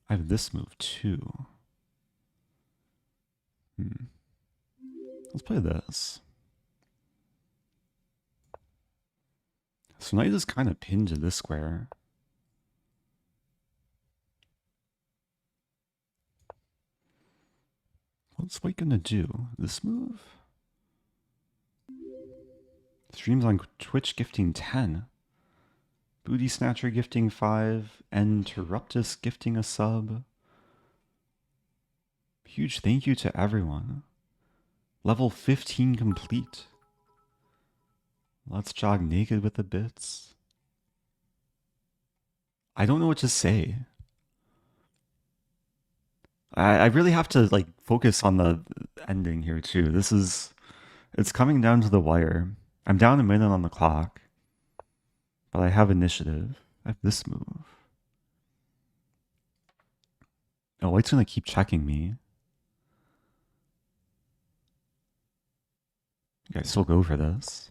I have this move too. Let's play this. So knight is kind of pinned to this square. What's white gonna do? This move? Streams on Twitch gifting 10. Booty Snatcher gifting 5. Interruptus gifting a sub. Huge thank you to everyone. Level 15 complete. Let's jog naked with the bits. I don't know what to say. I really have to like focus on the ending here too. It's coming down to the wire. I'm down a minute on the clock, but I have initiative. I have this move. Oh, white's gonna keep checking me. You guys still go for this.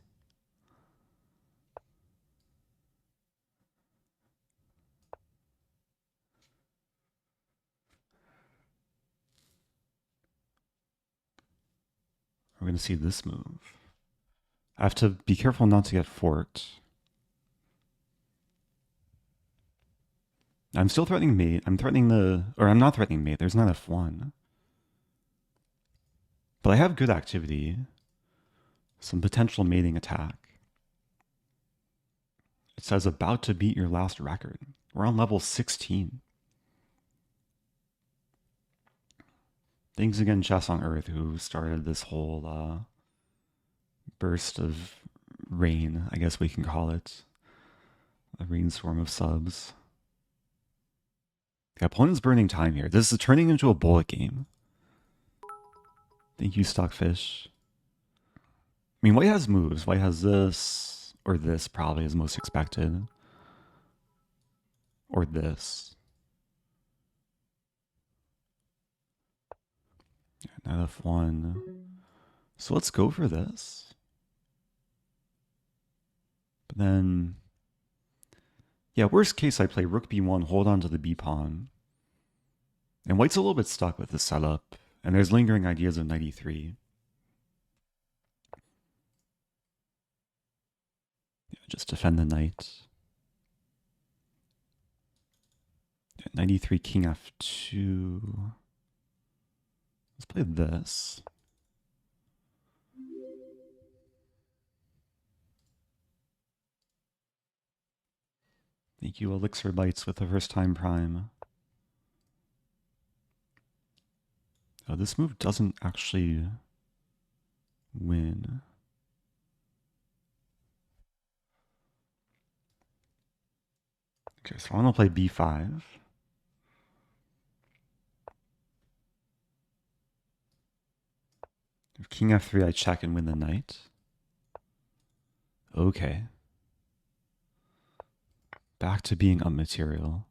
We're going to see this move. I have to be careful not to get forked. I'm still threatening mate. I'm not threatening mate. There's not F1. But I have good activity. Some potential mating attack. It says about to beat your last record. We're on level 16. Thanks again, Chess on Earth, who started this whole burst of rain, I guess we can call it. A rainstorm of subs. The opponent's burning time here. This is turning into a bullet game. Thank you, Stockfish. I mean, white has moves. White has this, or this probably is most expected. Or this. Knight f1. So let's go for this. But then, yeah, worst case I play rook b1, hold on to the b pawn. And white's a little bit stuck with this setup. And there's lingering ideas of knight e3. Yeah, just defend the knight. Yeah, knight e3, king f2. Let's play this. Thank you, Elixir Bites, with the first time prime. Oh, this move doesn't actually win. Okay, so I want to play b5. If king f3, I check and win the knight. Okay. Back to being up material.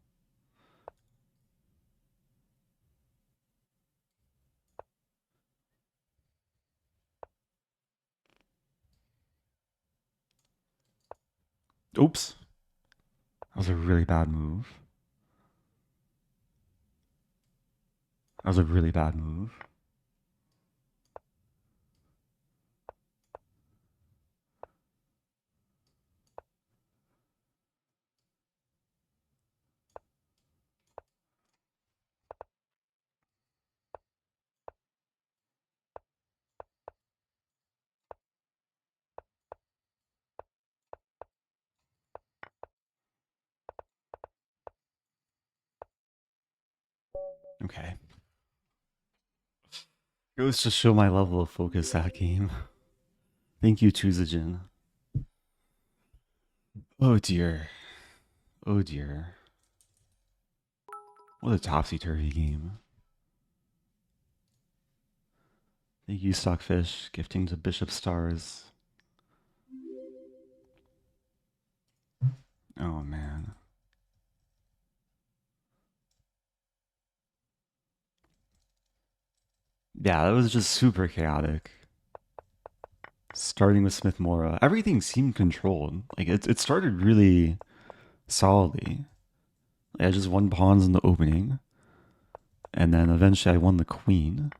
Oops. That was a really bad move. That was a really bad move. Okay. Goes to show my level of focus that game. Thank you, Tuzajin. Oh dear. Oh dear. What a topsy-turvy game. Thank you, Stockfish, gifting to Bishop Stars. Oh man. Yeah, that was just super chaotic. Starting with Smith-Morra. Everything seemed controlled. Like, it started really solidly. I just won pawns in the opening. And then eventually I won the queen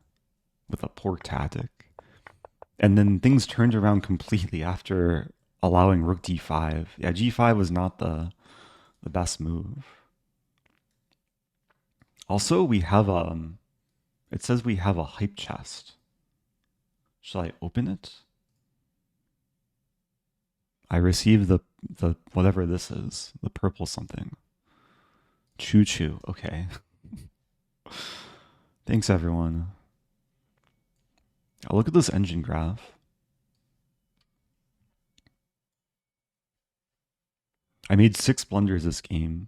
with a poor tactic. And then things turned around completely after allowing rook d5. Yeah, g5 was not the best move. Also, we have it says we have a hype chest. Shall I open it? I received the whatever this is, the purple something. Choo choo. Okay. Thanks everyone. Look at this engine graph. I made 6 blunders this game.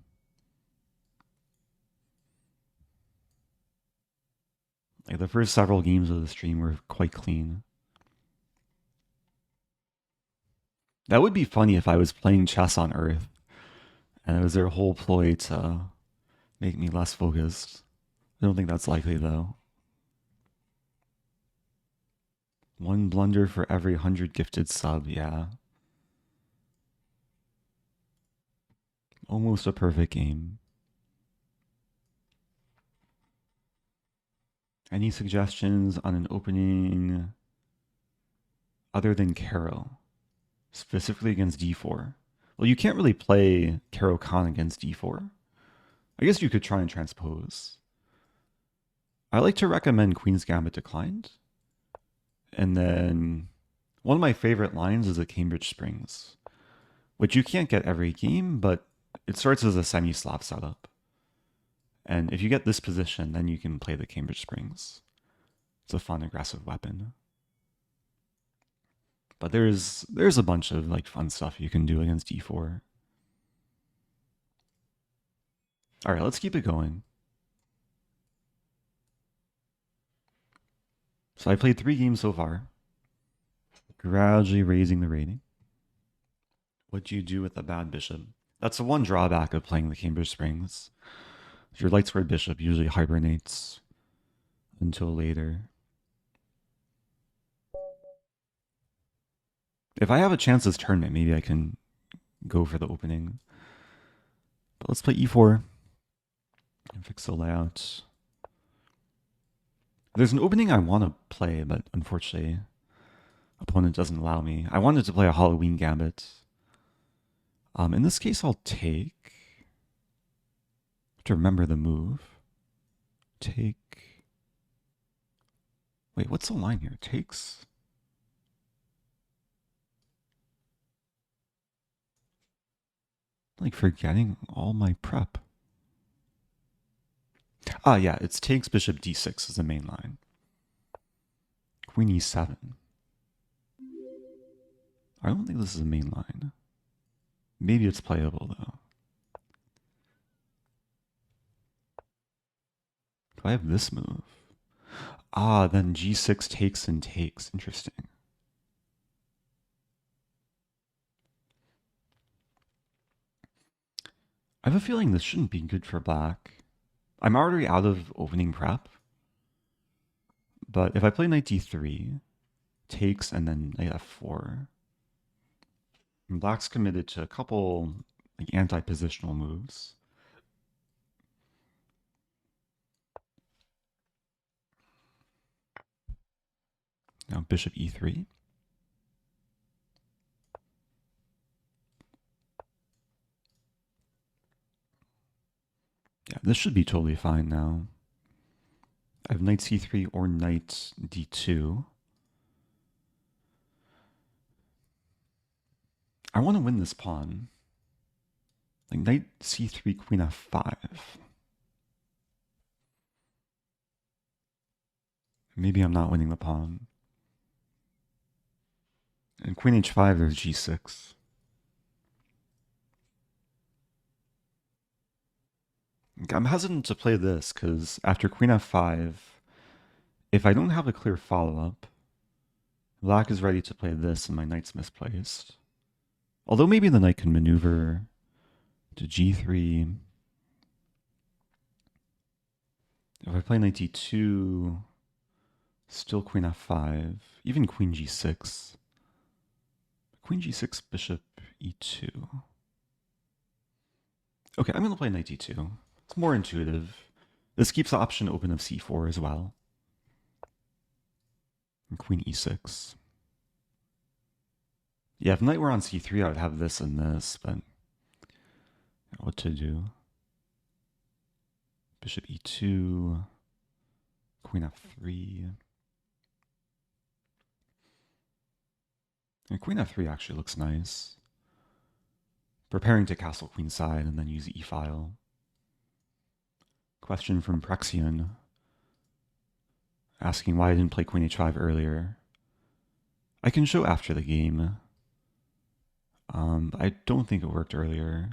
Like the first several games of the stream were quite clean. That would be funny if I was playing chess on Earth and it was their whole ploy to make me less focused. I don't think that's likely though. 1 blunder for every 100 gifted sub, yeah. Almost a perfect game. Any suggestions on an opening other than Caro? Specifically against d4? Well, you can't really play Caro-Kann against d4. I guess you could try and transpose. I like to recommend Queen's Gambit Declined. And then one of my favorite lines is at Cambridge Springs, which you can't get every game, but it starts as a semi-slap setup. And if you get this position, then you can play the Cambridge Springs. It's a fun, aggressive weapon. But there's a bunch of like fun stuff you can do against d4. All right, let's keep it going. So I played 3 games so far. Gradually raising the rating. What do you do with a bad bishop? That's the one drawback of playing the Cambridge Springs. Your light squared bishop usually hibernates until later. If I have a chance this tournament, maybe I can go for the opening. But let's play e4 and fix the layout. There's an opening I want to play, but unfortunately, opponent doesn't allow me. I wanted to play a Halloween Gambit. In this case, I'll take. To remember the move. Take. Wait, what's the line here? Takes. Like forgetting all my prep. Ah, yeah, it's takes bishop d6 is the main line. Queen e7. I don't think this is the main line. Maybe it's playable though. Do I have this move? Ah, then g6 takes and takes. Interesting. I have a feeling this shouldn't be good for black. I'm already out of opening prep. But if I play knight d3, takes, and then knight f4, and black's committed to a couple like anti-positional moves. Now bishop e3. Yeah, this should be totally fine now. I have knight c3 or knight d2. I want to win this pawn. Like knight c3, queen f5. Maybe I'm not winning the pawn. And queen h5, there's g6. I'm hesitant to play this because after queen f5, if I don't have a clear follow-up, black is ready to play this and my knight's misplaced. Although maybe the knight can maneuver to g3. If I play knight d2, still queen f5, even queen g6. Queen g6, bishop e2. Okay, I'm going to play knight d2. It's more intuitive. This keeps the option open of c4 as well. And queen e6. Yeah, if knight were on c3, I would have this and this, but what to do? Bishop e2, queen f3. And queen f3 actually looks nice. Preparing to castle queenside and then use the e-file. Question from Prexian asking why I didn't play queen h5 earlier. I can show after the game. I don't think it worked earlier.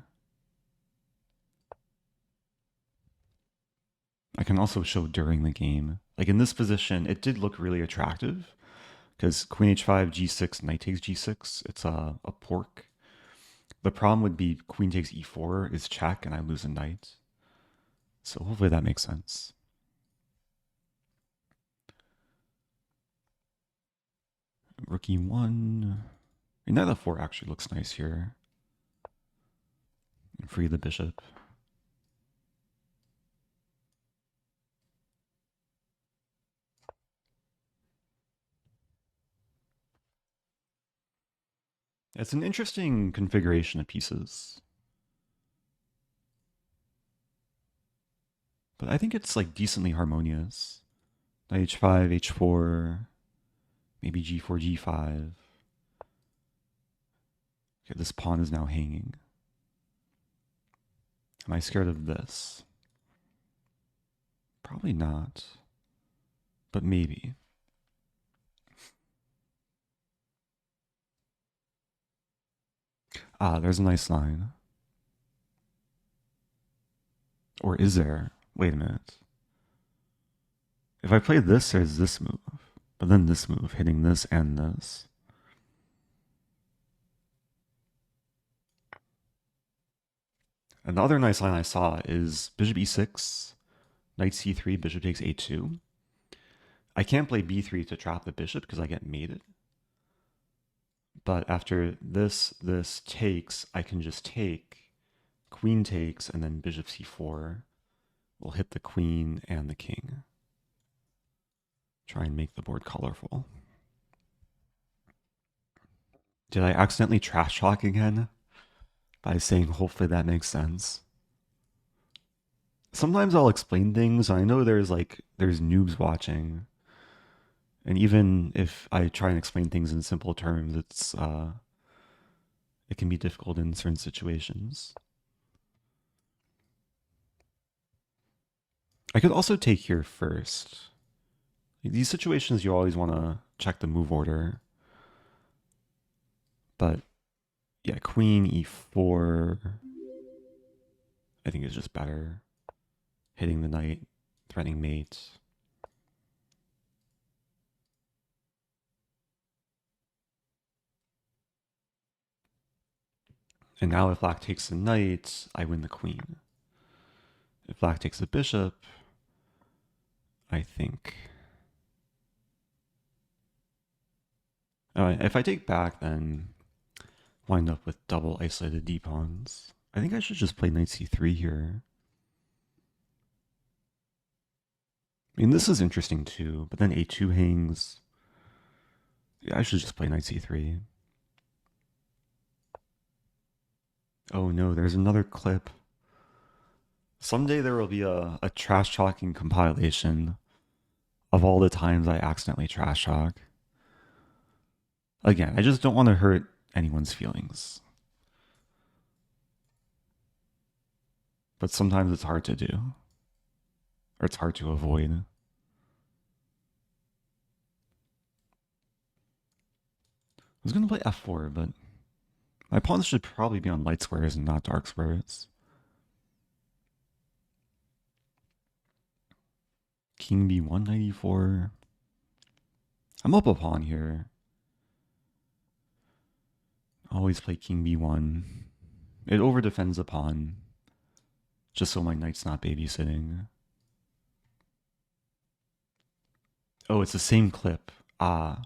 I can also show during the game. Like in this position, it did look really attractive because queen h5, g6, knight takes g6. It's a pork. The problem would be queen takes e4 is check and I lose a knight. So hopefully that makes sense. Rook e1. Knight f4 actually looks nice here. And free the bishop. It's an interesting configuration of pieces. But I think it's like decently harmonious. Knight h5, h4, maybe g4, g5. Okay, this pawn is now hanging. Am I scared of this? Probably not. But maybe. Ah, there's a nice line. Or is there? Wait a minute. If I play this, there's this move. But then this move, hitting this and this. Another nice line I saw is bishop e6, knight c3, bishop takes a2. I can't play b3 to trap the bishop because I get mated. But after this takes, I can just take, queen takes, and then bishop c4 will hit the queen and the king. Try and make the board colorful. Did I accidentally trash talk again by saying hopefully that makes sense? Sometimes I'll explain things. I know there's noobs watching. And even if I try and explain things in simple terms, it can be difficult in certain situations. I could also take here first. These situations you always want to check the move order. But yeah, queen e4 I think is just better. Hitting the knight, threatening mate. And now if black takes the knight, I win the queen. If black takes the bishop, I think... if I take back, then wind up with double isolated d-pawns. I think I should just play knight c3 here. I mean, this is interesting too, but then a2 hangs. Yeah, I should just play knight c3. Oh no, there's another clip. Someday there will be a trash talking compilation of all the times I accidentally trash talk. Again, I just don't want to hurt anyone's feelings. But sometimes it's hard to do. Or it's hard to avoid. I was going to play f4, but my pawns should probably be on light squares and not dark squares. King b1, knight e4. I'm up a pawn here. Always play king b1. It over-defends a pawn, just so my knight's not babysitting. Oh, it's the same clip. Ah.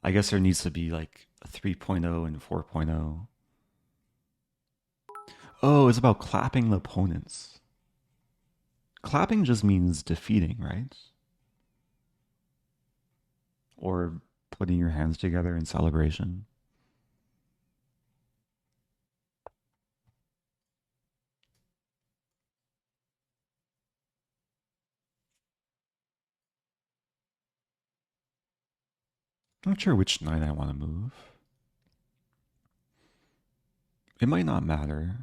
I guess there needs to be like a 3.0 and 4.0. Oh, it's about clapping the opponents. Clapping just means defeating, right? Or putting your hands together in celebration. Not sure which knight I want to move. It might not matter.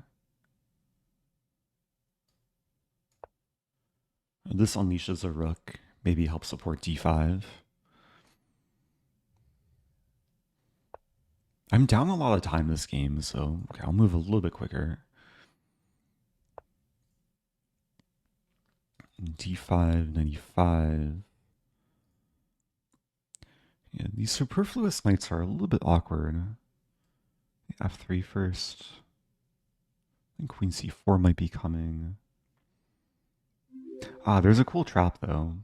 This unleashes a rook. Maybe help support d5. I'm down a lot of time this game, so okay, I'll move a little bit quicker. d5, 95. Yeah, these superfluous knights are a little bit awkward. f3 first. I think queen c4 might be coming. Ah, there's a cool trap though.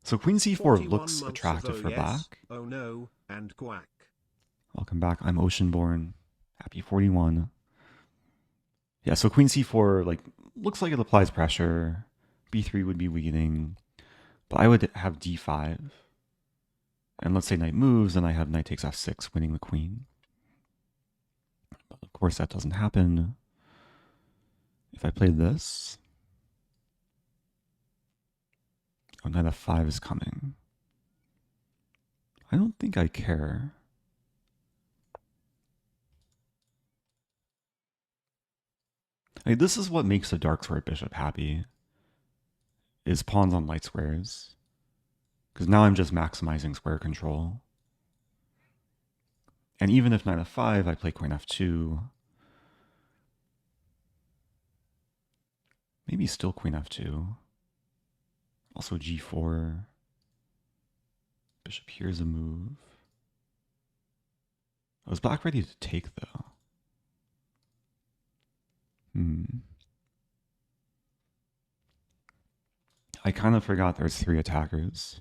So queen c4 looks attractive for black. Oh no, and quack. Welcome back. I'm Oceanborn. Happy 41. Yeah, so queen c4 like looks like it applies pressure. b3 would be weakening, but I would have d5. And let's say knight moves, and I have knight takes f6, winning the queen. But of course that doesn't happen. If I play this, oh, knight f5 is coming. I don't think I care. Like, this is what makes a dark square bishop happy, is pawns on light squares. Because now I'm just maximizing square control. And even if knight f5, I play queen f2. Maybe still queen f2. Also g4. Bishop here's a move. I was black ready to take though. I kind of forgot there's 3 attackers.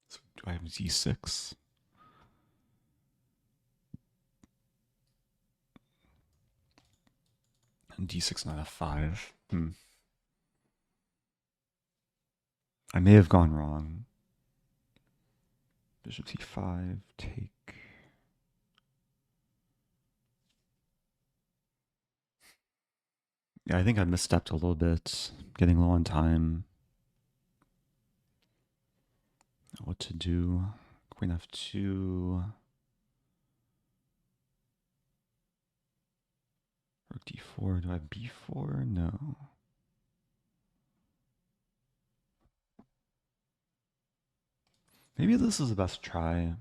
So Do I have d6? And d6, not f5. I may have gone wrong. Bishop c5, take. Yeah, I think I misstepped a little bit. Getting low on time. What to do? Queen f2. Rook d4. Do I have b4? No. Maybe this is the best try.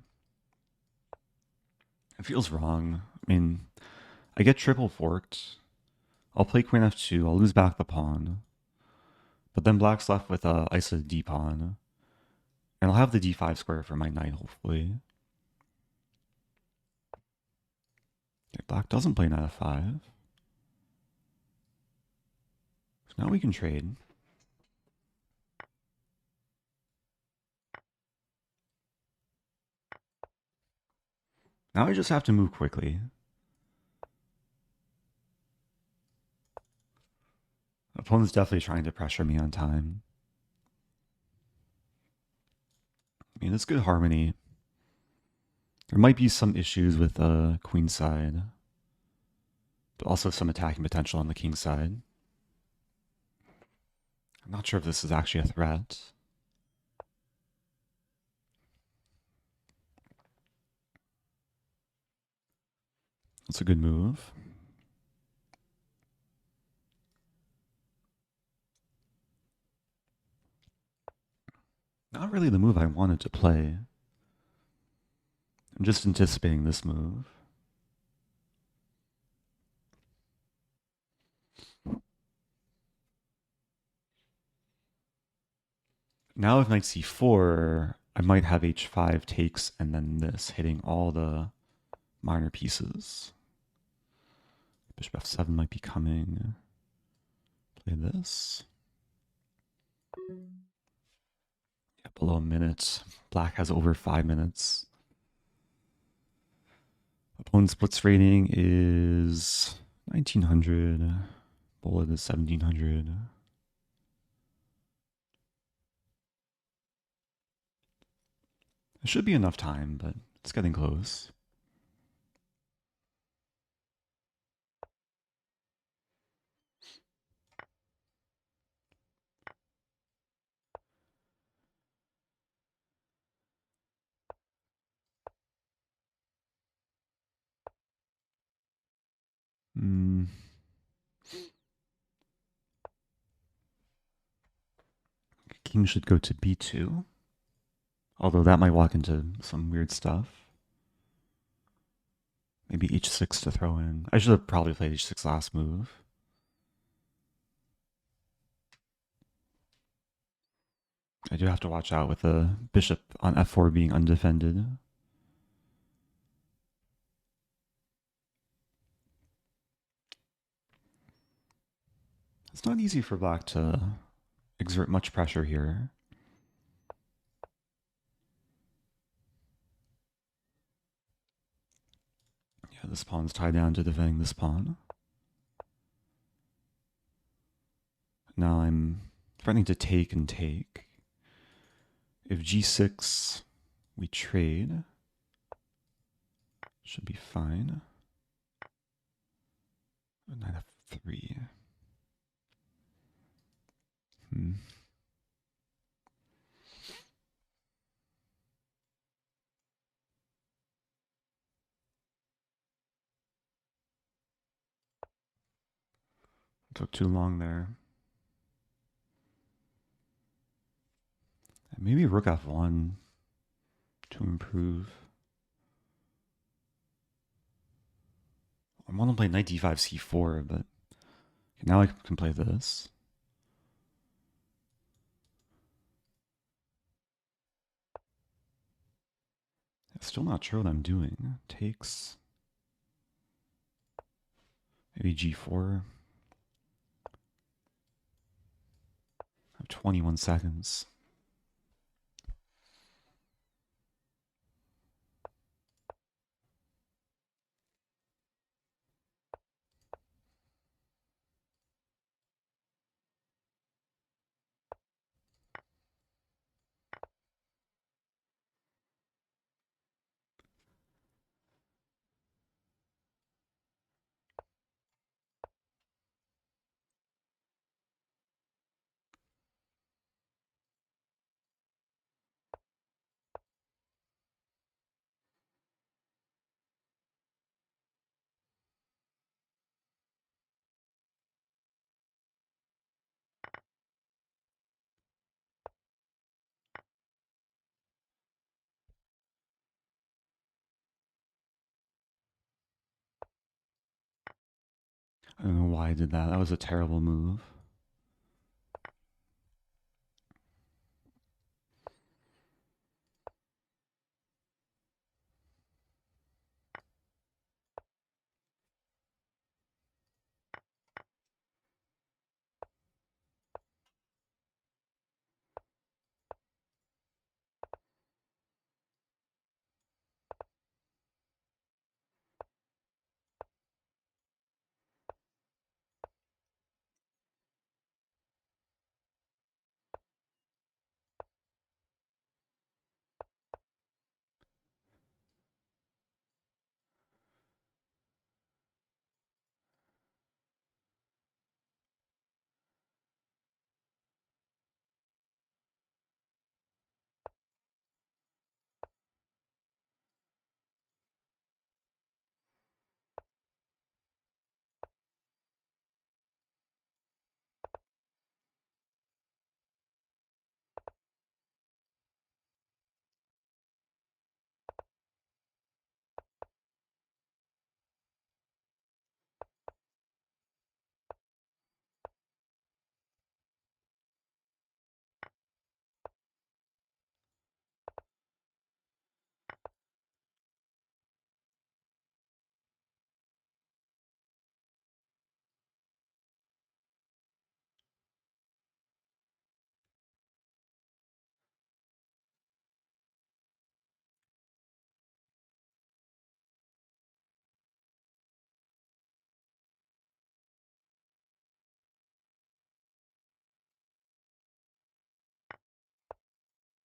It feels wrong. I mean, I get triple forked. I'll play queen f2. I'll lose back the pawn. But then black's left with a isolated d pawn. And I'll have the d5 square for my knight, hopefully. Okay, black doesn't play knight f5. So now we can trade. Now I just have to move quickly. Opponent's definitely trying to pressure me on time. I mean, it's good harmony. There might be some issues with the queen side, but also some attacking potential on the king side. I'm not sure if this is actually a threat. That's a good move. Not really the move I wanted to play. I'm just anticipating this move. Now if knight c4, I might have h5 takes and then this, hitting all the minor pieces. Bishop f7 might be coming. Play this. Yeah, below a minute. Black has over 5 minutes. Opponent's blitz rating is 1900. Bullet is 1700. It should be enough time, but it's getting close. King should go to b2. Although that might walk into some weird stuff. Maybe h6 to throw in. I should have probably played h6 last move. I do have to watch out with the bishop on f4 being undefended. It's not easy for black to exert much pressure here. Yeah, this pawn's tied down to defending this pawn. Now I'm threatening to take and take. If g6, we trade. Should be fine. Knight f3. Took too long there. Maybe rook f1 to improve. I want to play knight d5 c4, but now I can play this. Still not sure what I'm doing. Takes. Maybe g4. I have 21 seconds. I don't know why I did that. That was a terrible move.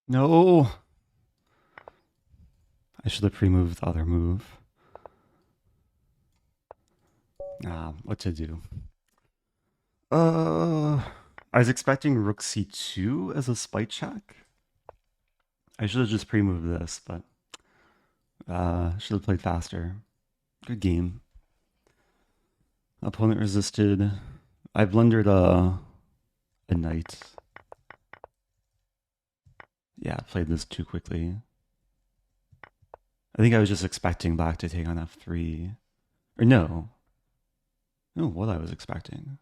No! I should have pre-moved the other move. What to do? I was expecting rook c2 as a spite check. I should have just pre-moved this, but should have played faster. Good game. Opponent resisted. I blundered a knight. Yeah, played this too quickly. I think I was just expecting black to take on f3. Or no. No, what I was expecting.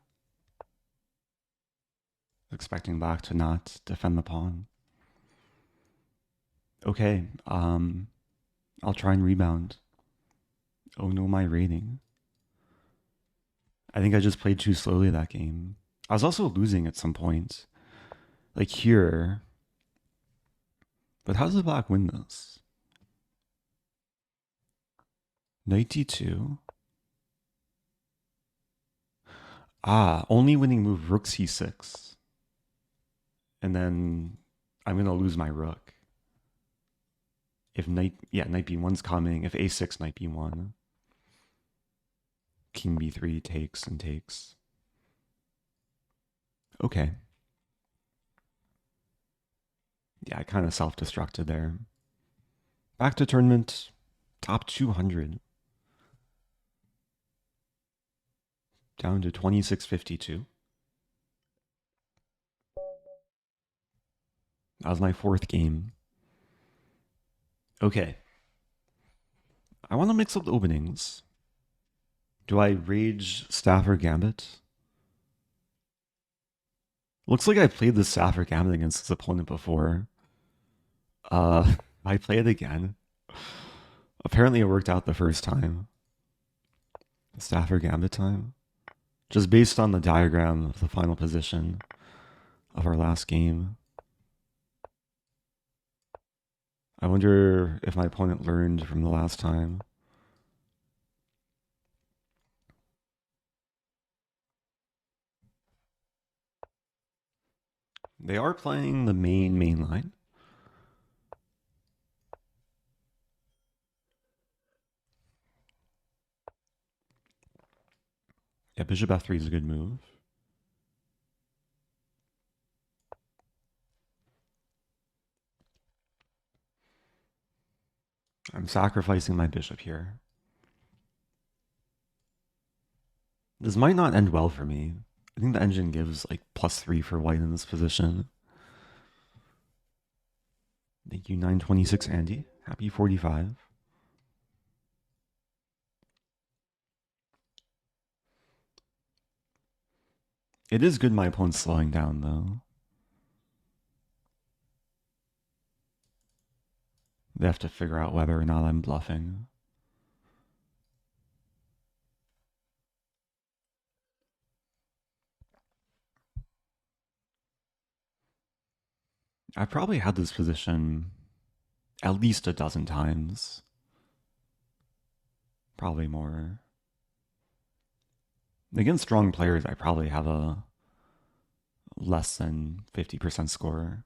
Expecting black to not defend the pawn. Okay, I'll try and rebound. Oh no, my rating. I think I just played too slowly that game. I was also losing at some point. Like here. But how does the black win this? Knight d2. Only winning move rook c6. And then I'm going to lose my rook. If knight b1's coming. If a6, knight b1. King b3 takes and takes. Okay. Yeah, I kind of self-destructed there. Back to tournament. Top 200. Down to 2652. That was my 4th game. Okay. I want to mix up the openings. Do I rage Stafford Gambit? Looks like I played the Stafford Gambit against his opponent before. I play it again. Apparently it worked out the first time. Stafford Gambit time. Just based on the diagram of the final position of our last game. I wonder if my opponent learned from the last time. They are playing the main line. Yeah, bishop f3 is a good move. I'm sacrificing my bishop here. This might not end well for me. I think the engine gives like +3 for white in this position. Thank you, 926 Andy. Happy 45. It is good my opponent's slowing down, though. They have to figure out whether or not I'm bluffing. I probably had this position at least a dozen times. Probably more. Against strong players, I probably have a less than 50% score.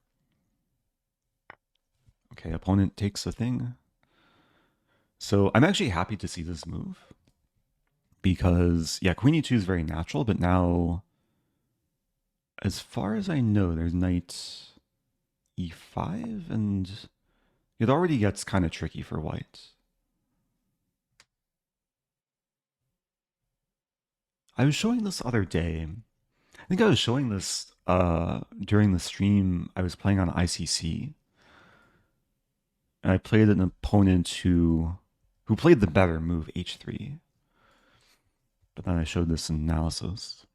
Okay, opponent takes a thing. So I'm actually happy to see this move. Because, yeah, queen e2 is very natural, but now, as far as I know, there's knight e5, and it already gets kind of tricky for white. I was showing this other day. I think I was showing this during the stream I was playing on ICC. And I played an opponent who played the better move, h3. But then I showed this analysis.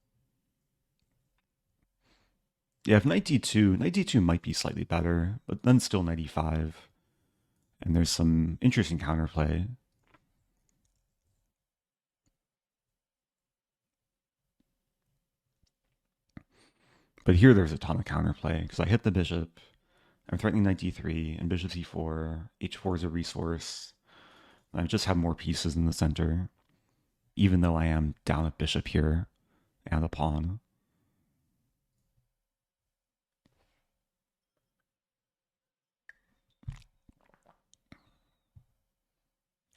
Yeah, if knight d2 might be slightly better, but then still knight e5. And there's some interesting counterplay. But here there's a ton of counterplay, because I hit the bishop, I'm threatening knight d3, and bishop c4, h4 is a resource. And I just have more pieces in the center, even though I am down a bishop here and a pawn.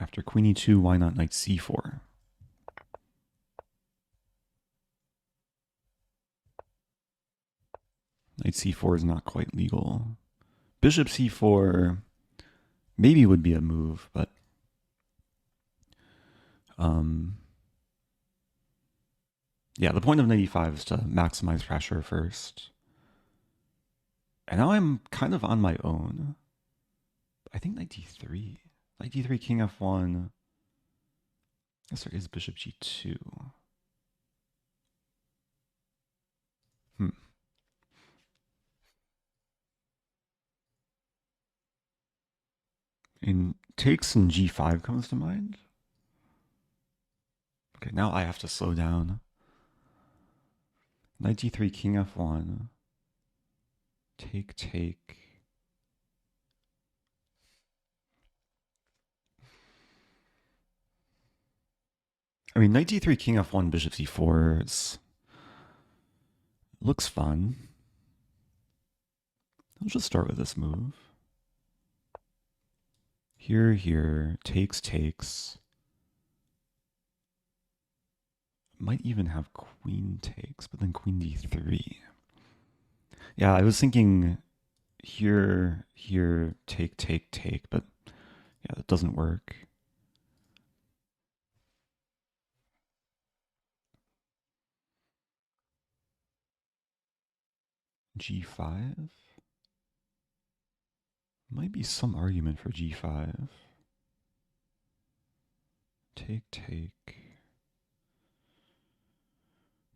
After queen e2, why not knight c4? Knight c4 is not quite legal. Bishop c4 maybe would be a move, but yeah, the point of knight e5 is to maximize pressure first. And now I'm kind of on my own. I think knight d3. Knight d3, king f1. I guess there is bishop g2. And takes and g5 comes to mind. Okay, now I have to slow down. Knight d3, king f1. Take. I mean, knight d3, king f1, bishop c4 looks fun. I'll just start with this move. Here, takes. Might even have queen takes, but then queen d3. Yeah, I was thinking here, take, but yeah, that doesn't work. g5? Might be some argument for g5. Take.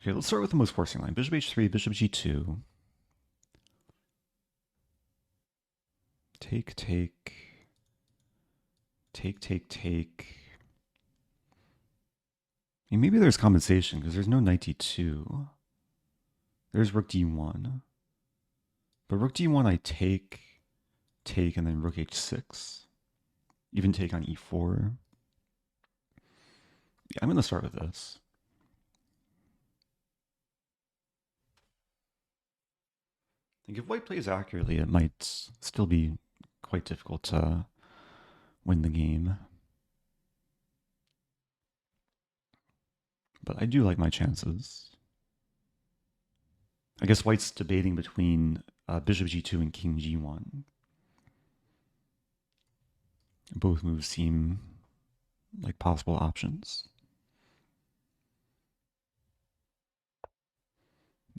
Okay, let's start with the most forcing line. Bishop h3, bishop g2. Take. And maybe there's compensation because there's no knight d2. There's rook d1. But rook d1 I take, and then rook h6. Even take on e4. Yeah, I'm going to start with this. I think if white plays accurately, it might still be quite difficult to win the game. But I do like my chances. I guess white's debating between bishop g2 and king g1. Both moves seem like possible options.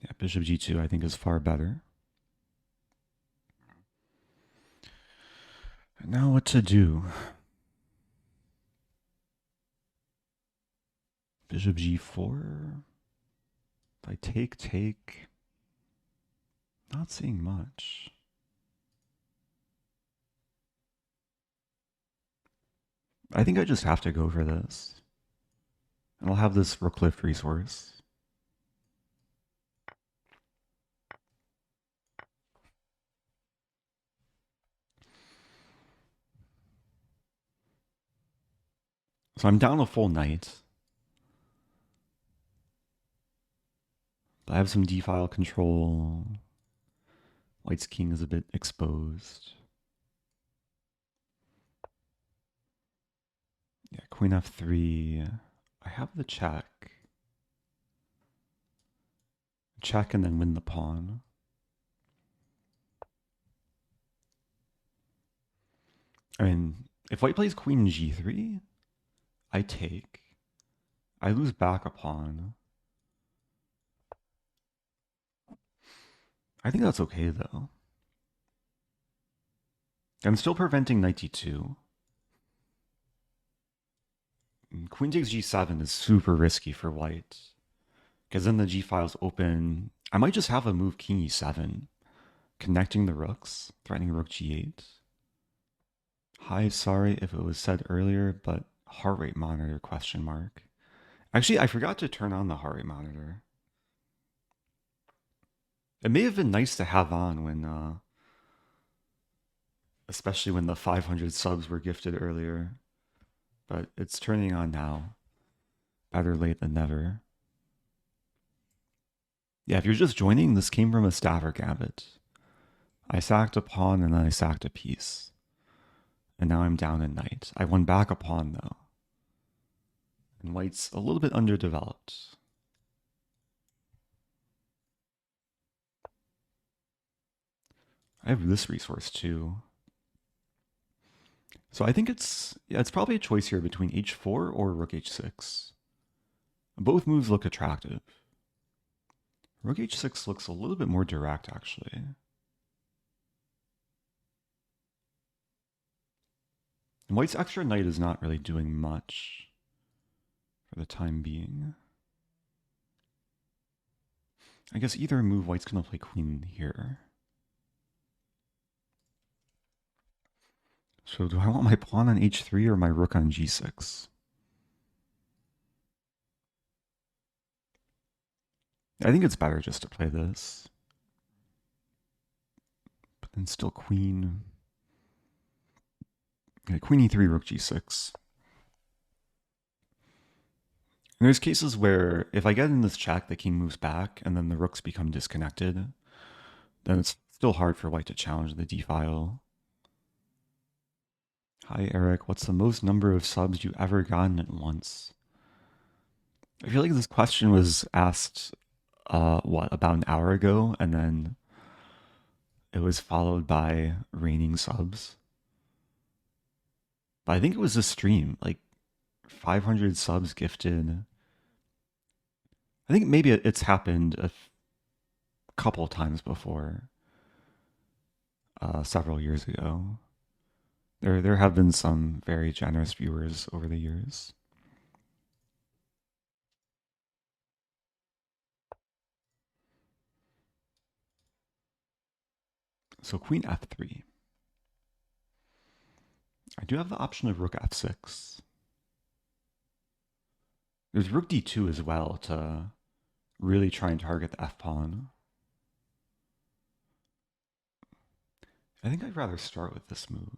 Yeah, bishop g2 I think is far better. And now what to do? Bishop g4. I take. Not seeing much. I think I just have to go for this. And I'll have this rook lift resource. So I'm down a full knight. But I have some d-file control. White's king is a bit exposed. Yeah, queen f3. I have the check. Check and then win the pawn. I mean, if white plays queen g3, I take. I lose back a pawn. I think that's okay, though. I'm still preventing knight d2. Queen takes g7 is super risky for white. Because then the g-file's open. I might just have a move king e7. Connecting the rooks. Threatening rook g8. Hi, sorry if it was said earlier, but heart rate monitor question mark. Actually, I forgot to turn on the heart rate monitor. It may have been nice to have on when, especially when the 500 subs were gifted earlier. But it's turning on now. Better late than never. Yeah, if you're just joining, this came from a STAFFORD Gambit. I sacked a pawn and then I sacked a piece. And now I'm down a knight. I won back a pawn though. And white's a little bit underdeveloped. I have this resource too. So I think it's probably a choice here between h4 or rook h6. Both moves look attractive. Rook h6 looks a little bit more direct, actually. And white's extra knight is not really doing much for the time being. I guess either move, white's going to play queen here. So do I want my pawn on h3 or my rook on g6? I think it's better just to play this. But then still queen. Okay, queen e3, rook g6. And there's cases where if I get in this check, the king moves back and then the rooks become disconnected. Then it's still hard for white to challenge the d-file. Hi, Eric. What's the most number of subs you ever gotten at once? I feel like this question was asked, about an hour ago, and then it was followed by raining subs. But I think it was a stream, like 500 subs gifted. I think maybe it's happened a couple times before, several years ago. There have been some very generous viewers over the years. So queen f3. I do have the option of rook f6. There's rook d2 as well to really try and target the f-pawn. I think I'd rather start with this move.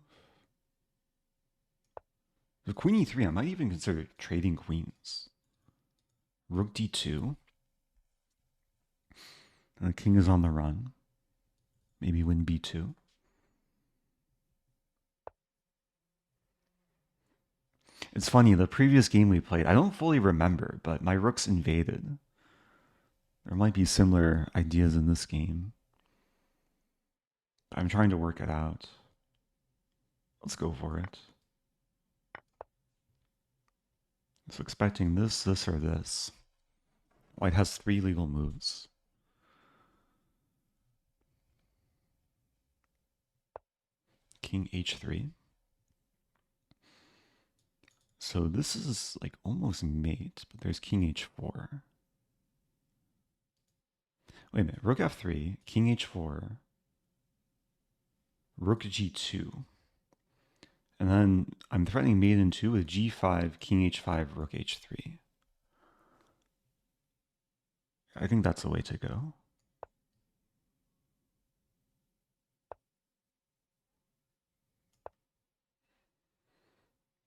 With queen e3, I might even consider trading queens. Rook d2. And the king is on the run. Maybe win b2. It's funny, the previous game we played, I don't fully remember, but my rooks invaded. There might be similar ideas in this game. I'm trying to work it out. Let's go for it. So expecting this, or this. White has 3 legal moves. King h3. So this is like almost mate, but there's king h4. Wait a minute. Rook f3, king h4, rook g2. And then I'm threatening mate in 2 with g5, king h5, rook h3. I think that's the way to go.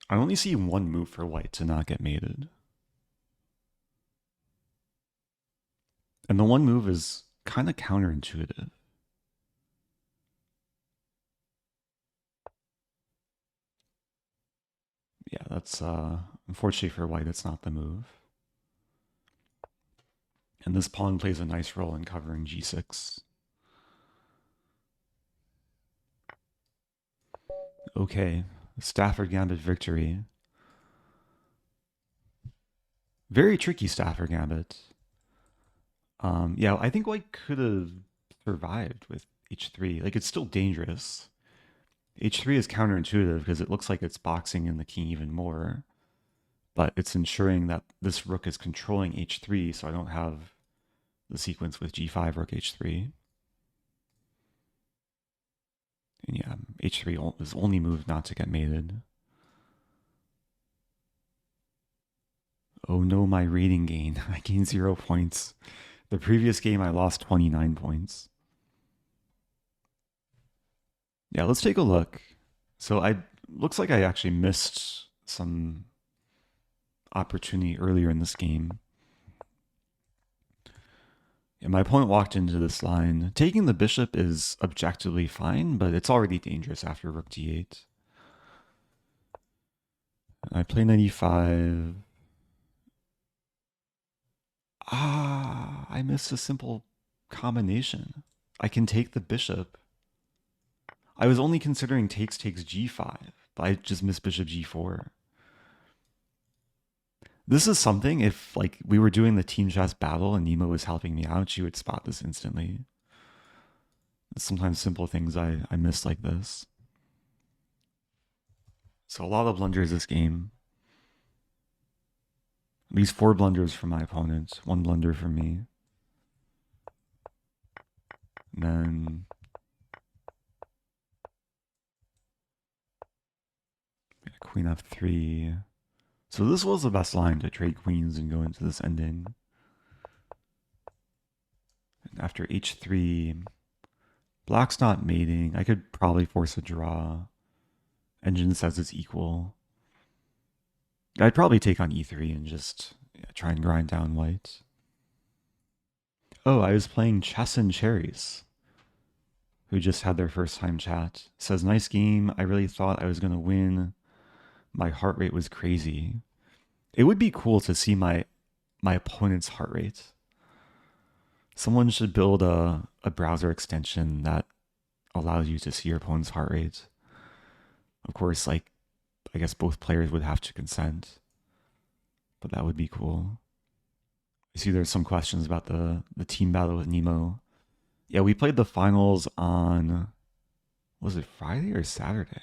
I only see one move for white to not get mated. And the one move is kind of counterintuitive. Yeah, that's unfortunately for white, it's not the move. And this pawn plays a nice role in covering g6. Okay, Stafford Gambit victory. Very tricky Stafford Gambit. Yeah, I think white could have survived with h3. Like, it's still dangerous. h3 is counterintuitive because it looks like it's boxing in the king even more. But it's ensuring that this rook is controlling h3, so I don't have the sequence with g5, rook h3. And yeah, h3 is only move not to get mated. Oh no, my rating gain. I gained 0 points. The previous game I lost 29 points. Yeah, let's take a look. So looks like I actually missed some opportunity earlier in this game. Yeah, my opponent walked into this line. Taking the bishop is objectively fine, but it's already dangerous after rook d8. I play 95. I missed a simple combination. I can take the bishop. I was only considering takes g5, but I just missed bishop g4. This is something, if like we were doing the team chess battle and Nemo was helping me out, she would spot this instantly. Sometimes simple things I miss like this. So a lot of blunders this game. At least 4 blunders from my opponent, 1 blunder from me. And then queen f3. So this was the best line to trade queens and go into this ending. And after h3, black's not mating. I could probably force a draw. Engine says it's equal. I'd probably take on e3 and just try and grind down white. Oh, I was playing Chess and Cherries, who just had their first time chat. Says, nice game. I really thought I was going to win. My heart rate was crazy. It would be cool to see my opponent's heart rate. Someone should build a browser extension that allows you to see your opponent's heart rate. Of course, like, I guess both players would have to consent, but that would be cool. I see there's some questions about the team battle with Nemo. Yeah, we played the finals on, was it Friday or Saturday?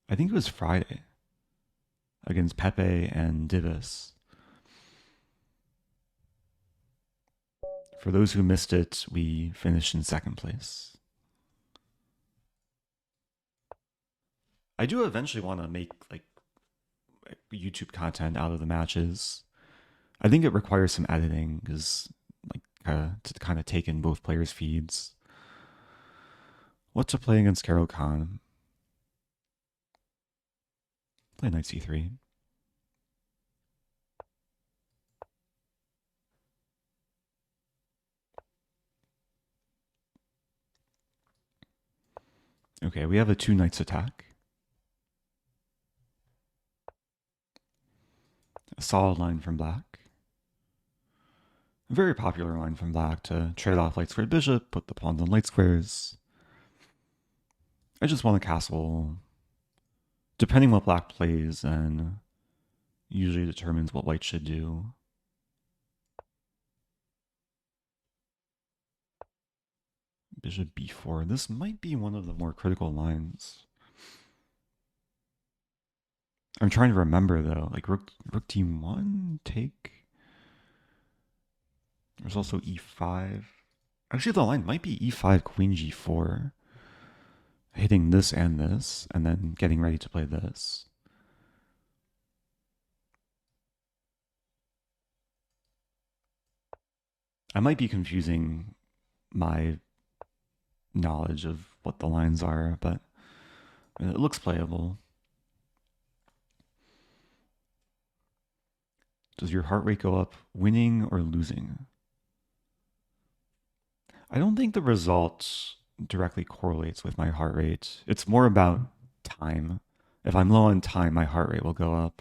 I think it was Friday against Pepe and Divis. For those who missed it, we finished in 2nd place. I do eventually want to make like YouTube content out of the matches. I think it requires some editing because like to kind of take in both players' feeds. What to play against Caro-Kann? Play knight c3. Okay, we have a 2 knights attack. A solid line from black. A very popular line from black to trade off light squared bishop, put the pawns on light squares. I just want a castle. Depending what black plays, and usually determines what white should do. Bishop b4. This might be one of the more critical lines. I'm trying to remember though, like rook d1 take. There's also e5. Actually, the line might be e5, queen g4. Hitting this, and then getting ready to play this. I might be confusing my knowledge of what the lines are, but it looks playable. Does your heart rate go up winning or losing? I don't think the result directly correlates with my heart rate. It's more about time. If I'm low on time, my heart rate will go up.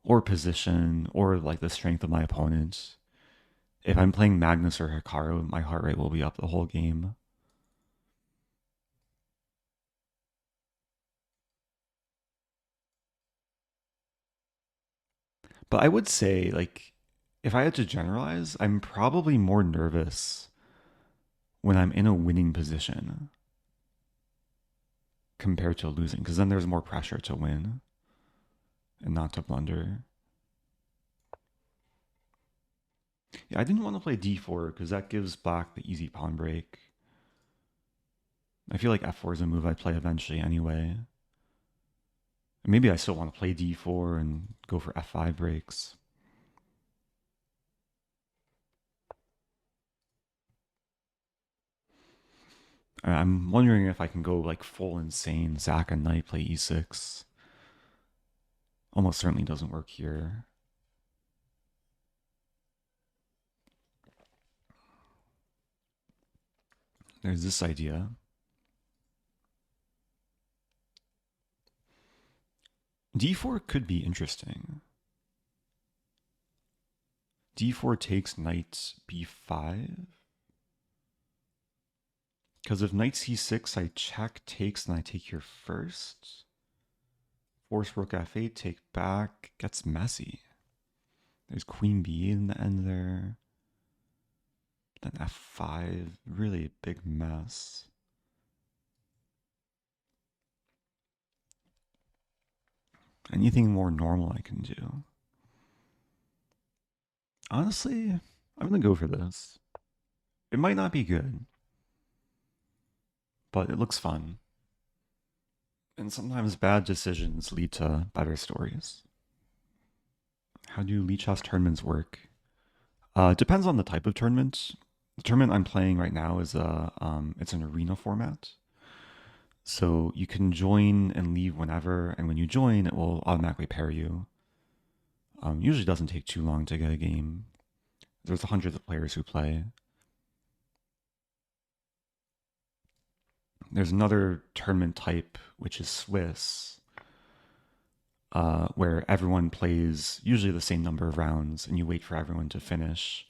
Or position, or like the strength of my opponent. If I'm playing Magnus or Hikaru, my heart rate will be up the whole game. But I would say, like, if I had to generalize, I'm probably more nervous when I'm in a winning position compared to losing, because then there's more pressure to win and not to blunder. Yeah, I didn't want to play d4 because that gives black the easy pawn break. I feel like f4 is a move I play eventually anyway. Maybe I still want to play d4 and go for f5 breaks. I'm wondering if I can go like full insane, sack a knight, play e6. Almost certainly doesn't work here. There's this idea. d4 could be interesting. d4 takes knight b5. Because if knight c6, I check takes, and I take here first. Force rook f8, take back, gets messy. There's queen b8 in the end there. Then f5, really a big mess. Anything more normal I can do? Honestly, I'm gonna go for this. It might not be good, but it looks fun. And sometimes bad decisions lead to better stories. How do Lichess tournaments work? It depends on the type of tournament. The tournament I'm playing right now is it's an arena format. So you can join and leave whenever, and when you join, it will automatically pair you. Usually doesn't take too long to get a game. There's hundreds of players who play. There's another tournament type, which is Swiss, where everyone plays usually the same number of rounds, and you wait for everyone to finish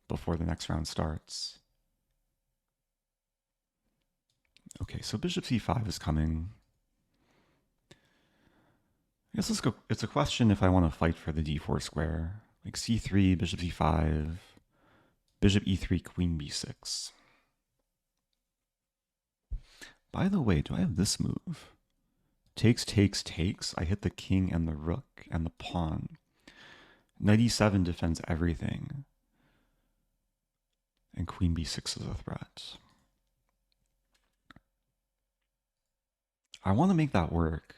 before the next round starts. Okay, so bishop c5 is coming. I guess let's go. It's a question if I want to fight for the d4 square. Like c3, bishop c5, bishop e3, queen b6. By the way, do I have this move? Takes, takes, takes. I hit the king and the rook and the pawn. Knight e7 defends everything. And queen b6 is a threat. I want to make that work.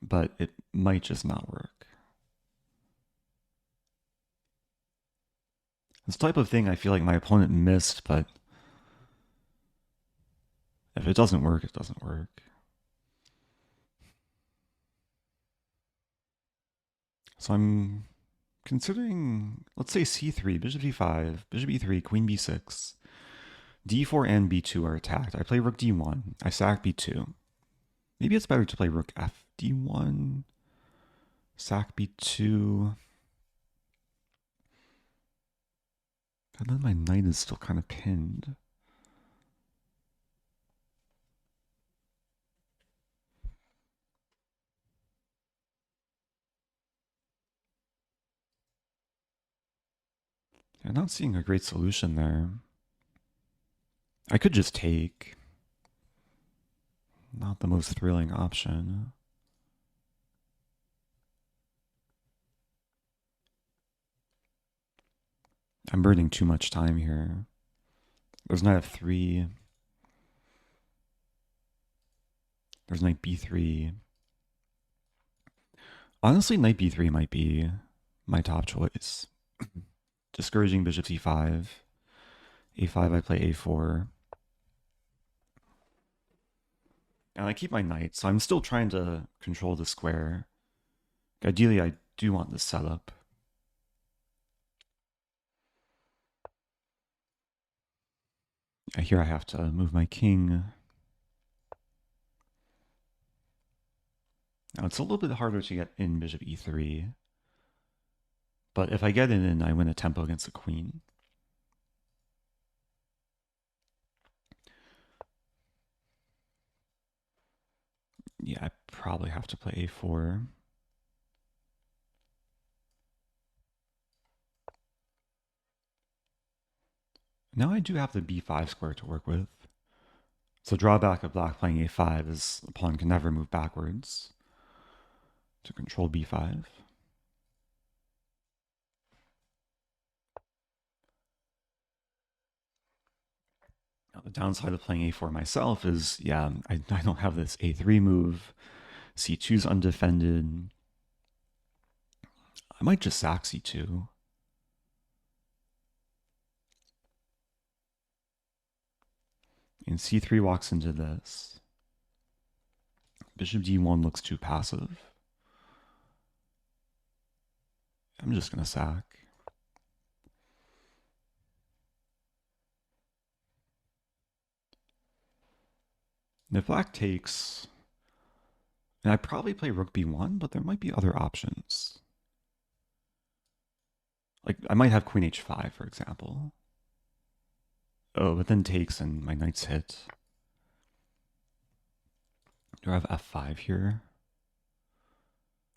But it might just not work. This type of thing I feel like my opponent missed, but if it doesn't work, it doesn't work. So I'm considering, let's say c3, bishop d5, bishop e3, queen b6. d4 and b2 are attacked. I play rook d1. I sack b2. Maybe it's better to play rook f d1, sack b2. And then my knight is still kind of pinned. I'm not seeing a great solution there. I could just take. Not the most thrilling option. I'm burning too much time here. There's knight f3. There's knight b3. Honestly, knight b3 might be my top choice. Discouraging bishop c5. a5, I play a4. And I keep my knight, so I'm still trying to control the square. Ideally, I do want this setup. Here I have to move my king. Now it's a little bit harder to get in bishop e3. But if I get it in, I win a tempo against the queen. Yeah, I probably have to play a4. Now I do have the b5 square to work with. So drawback of black playing a5 is the pawn can never move backwards to control b5. Now the downside of playing a4 myself is, yeah, I don't have this a3 move. c2's undefended. I might just sack c2. And c3 walks into this. Bishop d1 looks too passive. I'm just going to sack. And if black takes, and I probably play rook b1, but there might be other options. Like, I might have queen h5, for example. Oh, but then takes and my knight's hit. Do I have f5 here?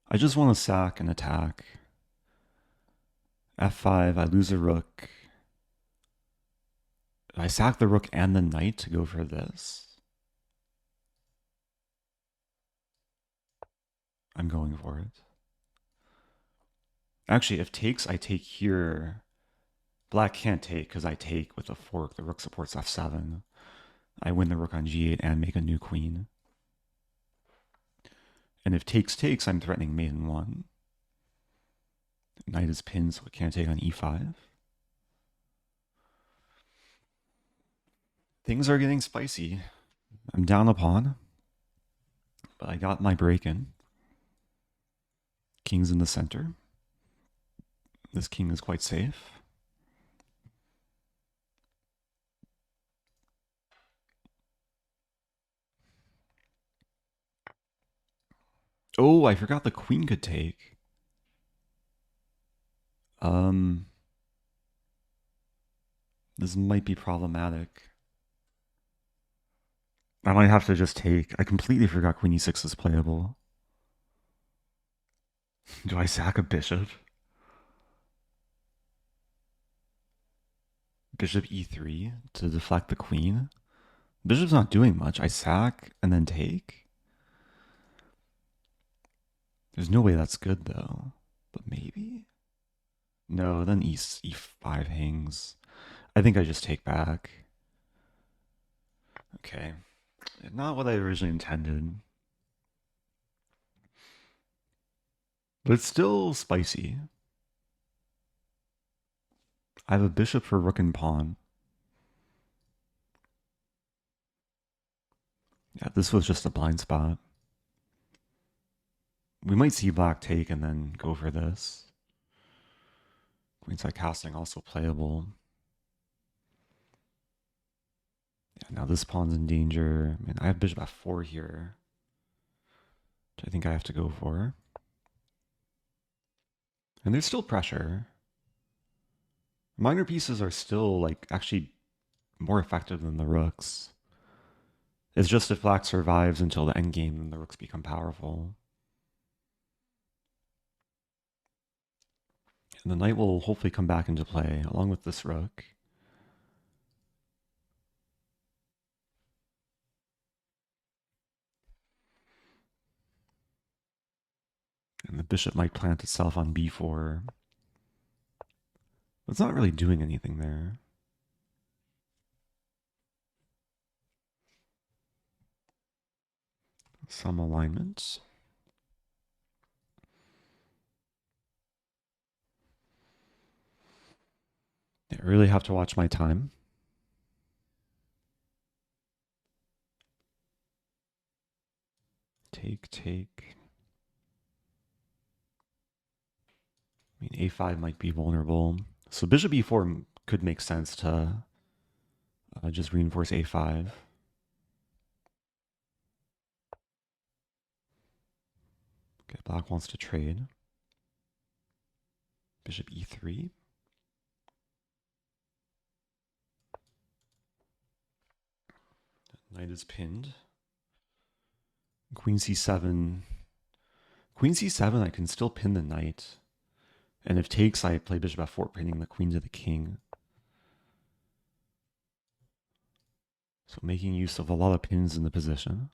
I just want to sack and attack. f5, I lose a rook. I sack the rook and the knight to go for this. I'm going for it. Actually, if takes, I take here. Black can't take because I take with a fork. The rook supports f7. I win the rook on g8 and make a new queen. And if takes takes, I'm threatening mate in 1. Knight is pinned, so it can't take on e5. Things are getting spicy. I'm down a pawn, but I got my break in. King's in the center. This king is quite safe. Oh, I forgot the queen could take. This might be problematic. I might have to just take. I completely forgot queen e6 is playable. Do I sack a bishop? Bishop e3 to deflect the queen? Bishop's not doing much. I sack and then take? There's no way that's good, though. But maybe? No, then e5 hangs. I think I just take back. Okay. Not what I originally intended. But it's still spicy. I have a bishop for rook and pawn. Yeah, this was just a blind spot. We might see black take and then go for this. Queenside casting also playable. Yeah, now this pawn's in danger. I mean, I have bishop f4 here, which I think I have to go for. And there's still pressure. Minor pieces are still, like, actually more effective than the rooks. It's just if black survives until the endgame, then the rooks become powerful. And the knight will hopefully come back into play, along with this rook. And the bishop might plant itself on b4. It's not really doing anything there. Some alignments. I really have to watch my time. Take. I mean, a5 might be vulnerable. So bishop e4 could make sense to just reinforce a5. Okay, black wants to trade. Bishop e3. Knight is pinned. Queen c7. Queen c7, I can still pin the knight. And if takes, I play bishop f4, pinning the queen to the king. So making use of a lot of pins in the position.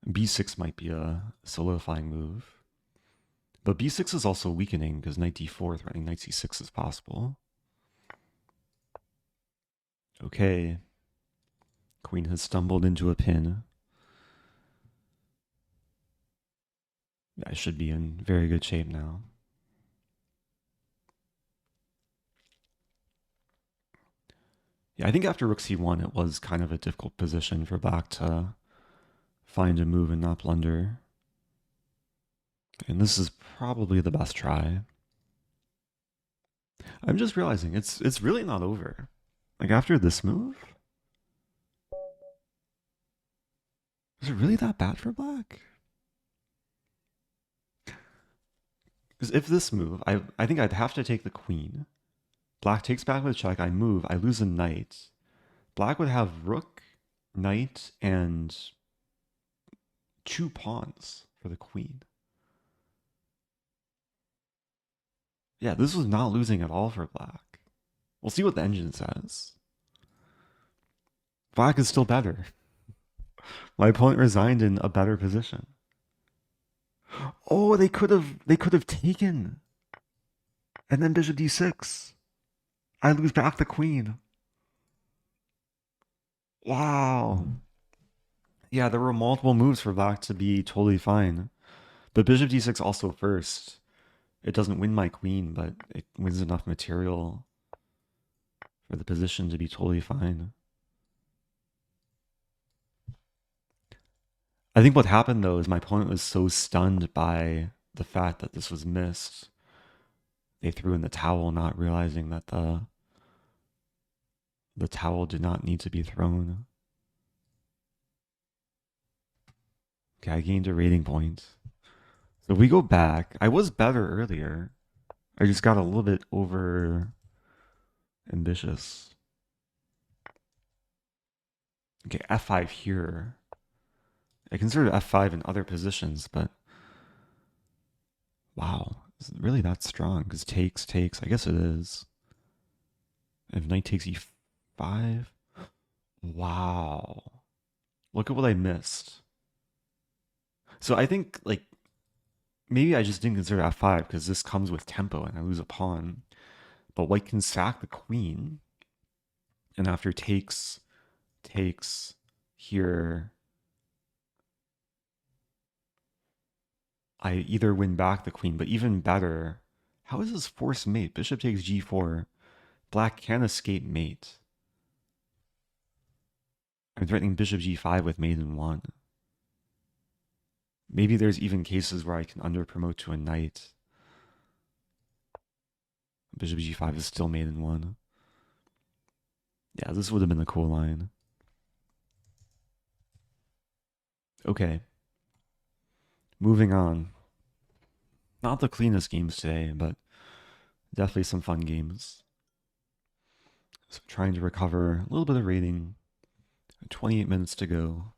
b6 might be a solidifying move. But b6 is also weakening because knight d4 threatening knight c6 is possible. Okay. Queen has stumbled into a pin. I should be in very good shape now. Yeah, I think after rook c1, it was kind of a difficult position for black to find a move and not blunder. And this is probably the best try. I'm just realizing it's really not over. Like after this move, is it really that bad for black? Because if this move, I think I'd have to take the queen. Black takes back with check, I move, I lose a knight. Black would have rook, knight, and 2 pawns for the queen. Yeah, this was not losing at all for black. We'll see what the engine says. Black is still better. My opponent resigned in a better position. Oh, they could have taken. And then bishop d6. I lose back the queen. Wow. Yeah, there were multiple moves for black to be totally fine. But bishop d6 also first. It doesn't win my queen, but it wins enough material for the position to be totally fine. I think what happened, though, is my opponent was so stunned by the fact that this was missed. They threw in the towel, not realizing that the towel did not need to be thrown. Okay, I gained a rating point. So if we go back, I was better earlier. I just got a little bit over ambitious. Okay, f5 here. I considered f5 in other positions, but wow, is it really that strong? Because takes. I guess it is. If knight takes e5, wow. Look at what I missed. So I think like maybe I just didn't consider f5 because this comes with tempo and I lose a pawn. But white can sack the queen, and after takes here, I either win back the queen, but even better, how is this forced mate? Bishop takes g4. Black can escape mate. I'm threatening bishop g5 with mate in 1. Maybe there's even cases where I can under promote to a knight. Bishop g5 is still mate in 1. Yeah, this would have been a cool line. Okay. Moving on. Not the cleanest games today, but definitely some fun games. So trying to recover a little bit of rating. 28 minutes to go.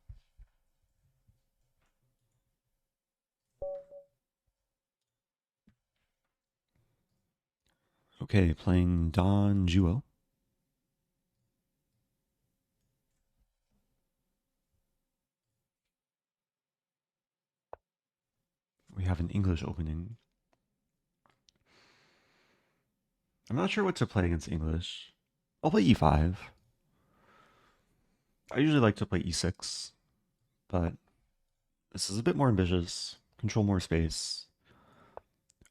Okay, playing donjuo. We have an English opening. I'm not sure what to play against English. I'll play e5. I usually like to play e6, but this is a bit more ambitious. Control more space,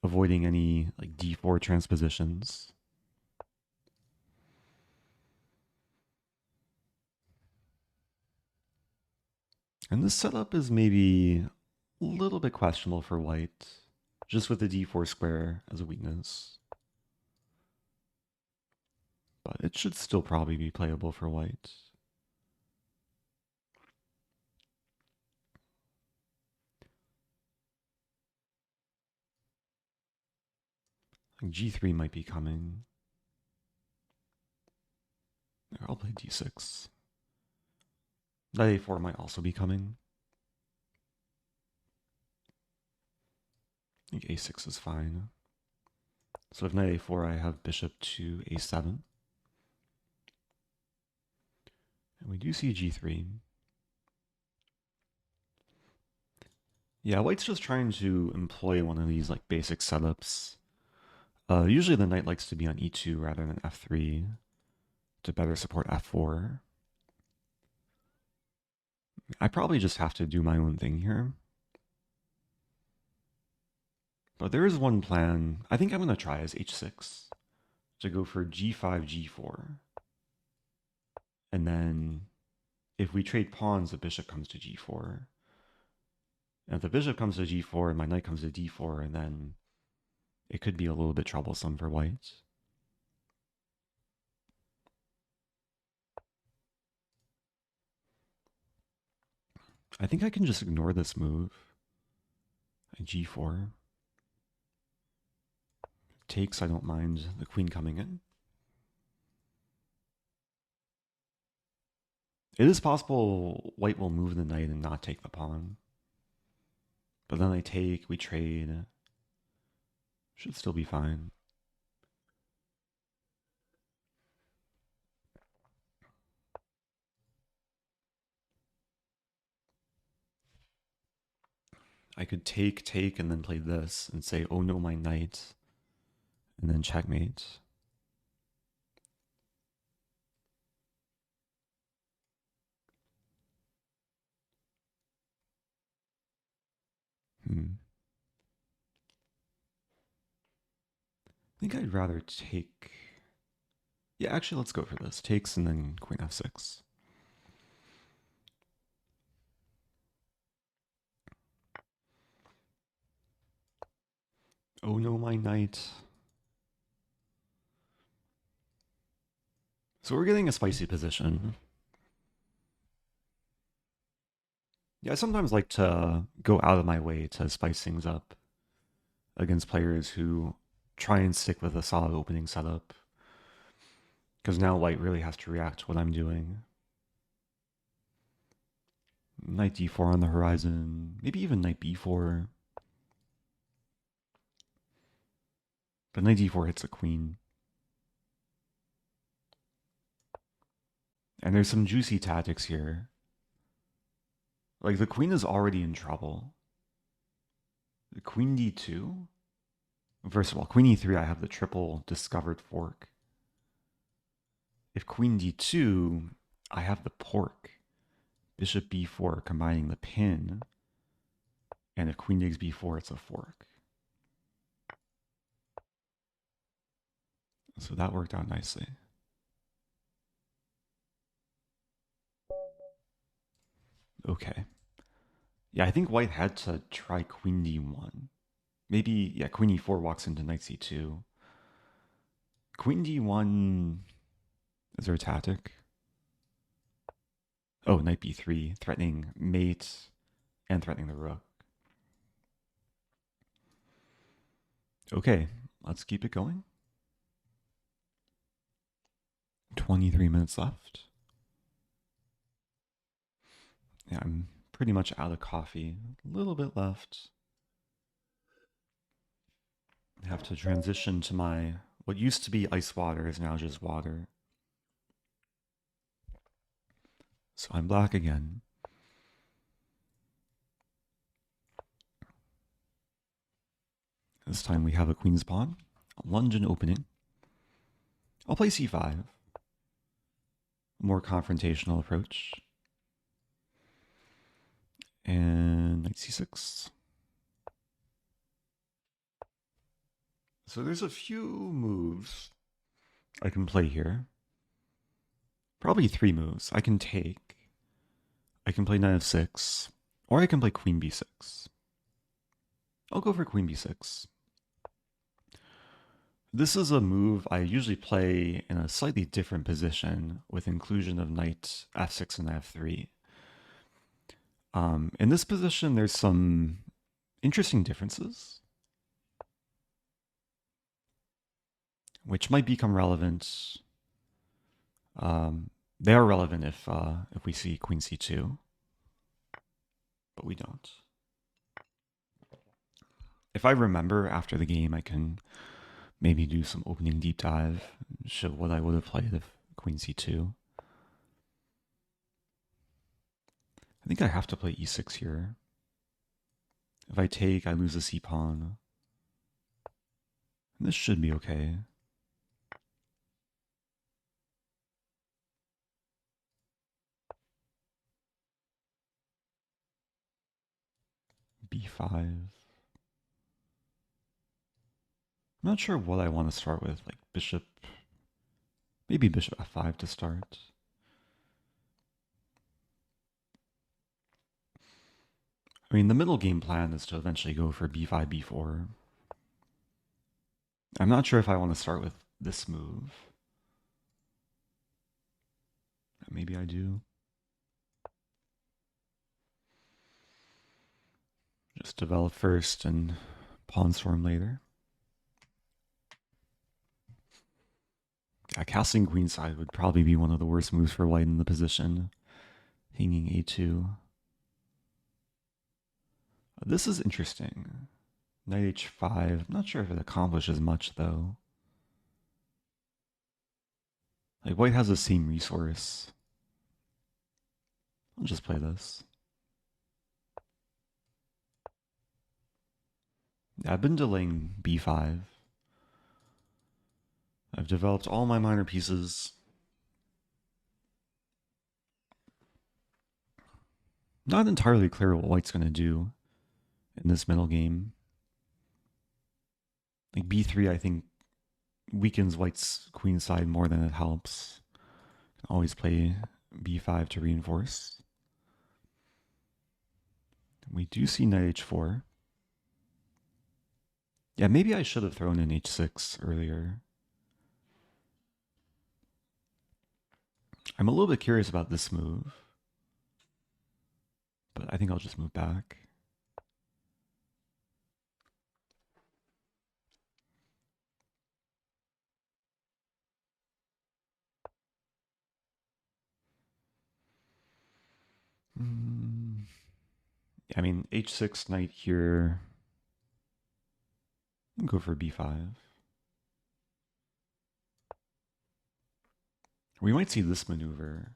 avoiding any like d4 transpositions. And this setup is maybe a little bit questionable for white, just with the d4 square as a weakness. But it should still probably be playable for white. I think g3 might be coming. I'll play d6. Knight a4 might also be coming. I think a6 is fine. So if knight a4, I have bishop to a7. And we do see g3. Yeah, white's just trying to employ one of these like basic setups. Usually the knight likes to be on e2 rather than f3 to better support f4. I probably just have to do my own thing here. But there is one plan I think I'm going to try as h6 to go for g5, g4. And then if we trade pawns, the bishop comes to g4. And if the bishop comes to g4 and my knight comes to d4, and then it could be a little bit troublesome for white. I think I can just ignore this move. g4. Takes, I don't mind the queen coming in. It is possible white will move the knight and not take the pawn. But then I take, we trade. Should still be fine. I could take, and then play this and say, oh no, my knight. And then checkmate. I think I'd rather take... Yeah, actually, let's go for this. Takes and then queen f6. Oh no, my knight. So we're getting a spicy position. Yeah, I sometimes like to go out of my way to spice things up against players who try and stick with a solid opening setup. Because now white really has to react to what I'm doing. Knight d4 on the horizon. Maybe even knight b4. But knight d4 hits the queen. And there's some juicy tactics here. Like, the queen is already in trouble. The queen d2? First of all, queen e3, I have the triple discovered fork. If queen d2, I have the pork. Bishop b4 combining the pin. And if queen takes b4, it's a fork. So that worked out nicely. Okay. Yeah, I think white had to try queen d1. Maybe, yeah, queen e4 walks into knight c2. Queen d1... Is there a tactic? Oh, knight b3, threatening mate and threatening the rook. Okay, let's keep it going. 23 minutes left. Yeah, I'm pretty much out of coffee. A little bit left. I have to transition to my, what used to be ice water is now just water. So I'm black again. This time we have a queen's pawn, a London opening. I'll play c5. More confrontational approach. And knight c6. So there's a few moves I can play here. Probably 3 moves. I can take. I can play knight f6. Or I can play queen b6. I'll go for queen b6. This is a move I usually play in a slightly different position with inclusion of knight f6 and f3. In this position, there's some interesting differences, which might become relevant. They are relevant if we see queen c2, but we don't. If I remember after the game, I can maybe do some opening deep dive, show what I would have played if queen c2. I think I have to play e6 here. If I take, I lose a c-pawn. This should be okay. b5. I'm not sure what I want to start with, like bishop, maybe bishop f5 to start. I mean, the middle game plan is to eventually go for b5, b4. I'm not sure if I want to start with this move. Maybe I do. Just develop first and pawn storm later. Yeah, castling queenside would probably be one of the worst moves for white in the position. Hanging a2. This is interesting. Knight h5. I'm not sure if it accomplishes much, though. Like, white has the same resource. I'll just play this. Yeah, I've been delaying b5. I've developed all my minor pieces. Not entirely clear what white's going to do in this middle game. Like b3, I think, weakens white's queen side more than it helps. Can always play b5 to reinforce. We do see knight h4. Yeah, maybe I should have thrown in h6 earlier. I'm a little bit curious about this move, but I think I'll just move back. I mean, h6 knight here. I'll go for b5. We might see this maneuver.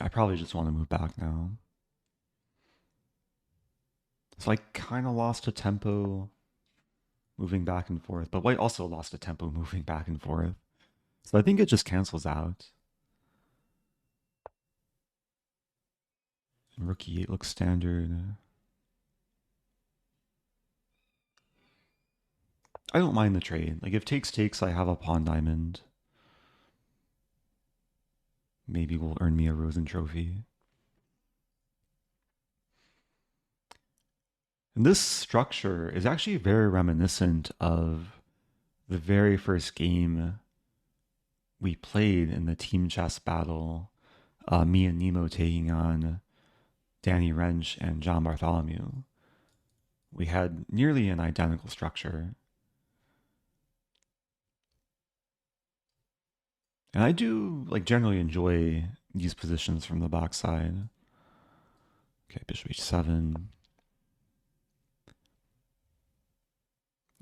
I probably just want to move back now. So I kind of lost a tempo moving back and forth, but white also lost a tempo moving back and forth. So I think it just cancels out. And rook e8 looks standard. I don't mind the trade. Like if takes takes, I have a pawn diamond. Maybe will earn me a Rosen trophy. And this structure is actually very reminiscent of the very first game we played in the team chess battle, me and Nemo taking on Danny Wrench and John Bartholomew. We had nearly an identical structure. And I do like generally enjoy these positions from the backside. Okay, bishop h7.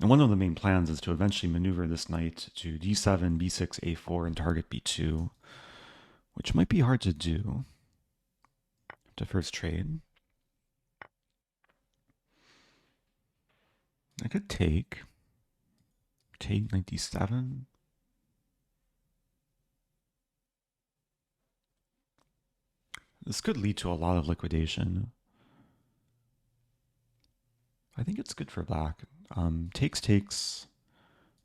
And one of the main plans is to eventually maneuver this knight to d7, b6, a4, and target b2, which might be hard to do. to first trade. I could take 97. This could lead to a lot of liquidation. I think it's good for black. Takes,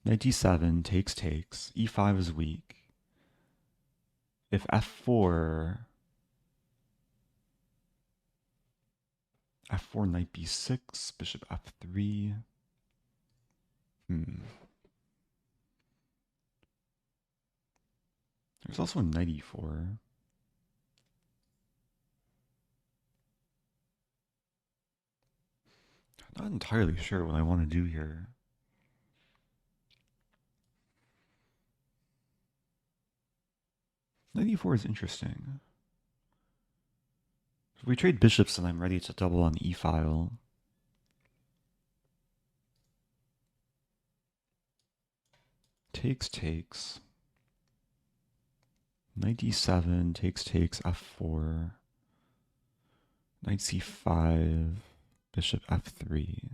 97, takes, e5 is weak. If f4, knight b6, bishop f3. There's also knight e4. I'm not entirely sure what I want to do here. Knight e4 is interesting. If we trade bishops, and I'm ready to double on the e-file. Takes. Knight d7, takes, f4. Knight c5, bishop f3.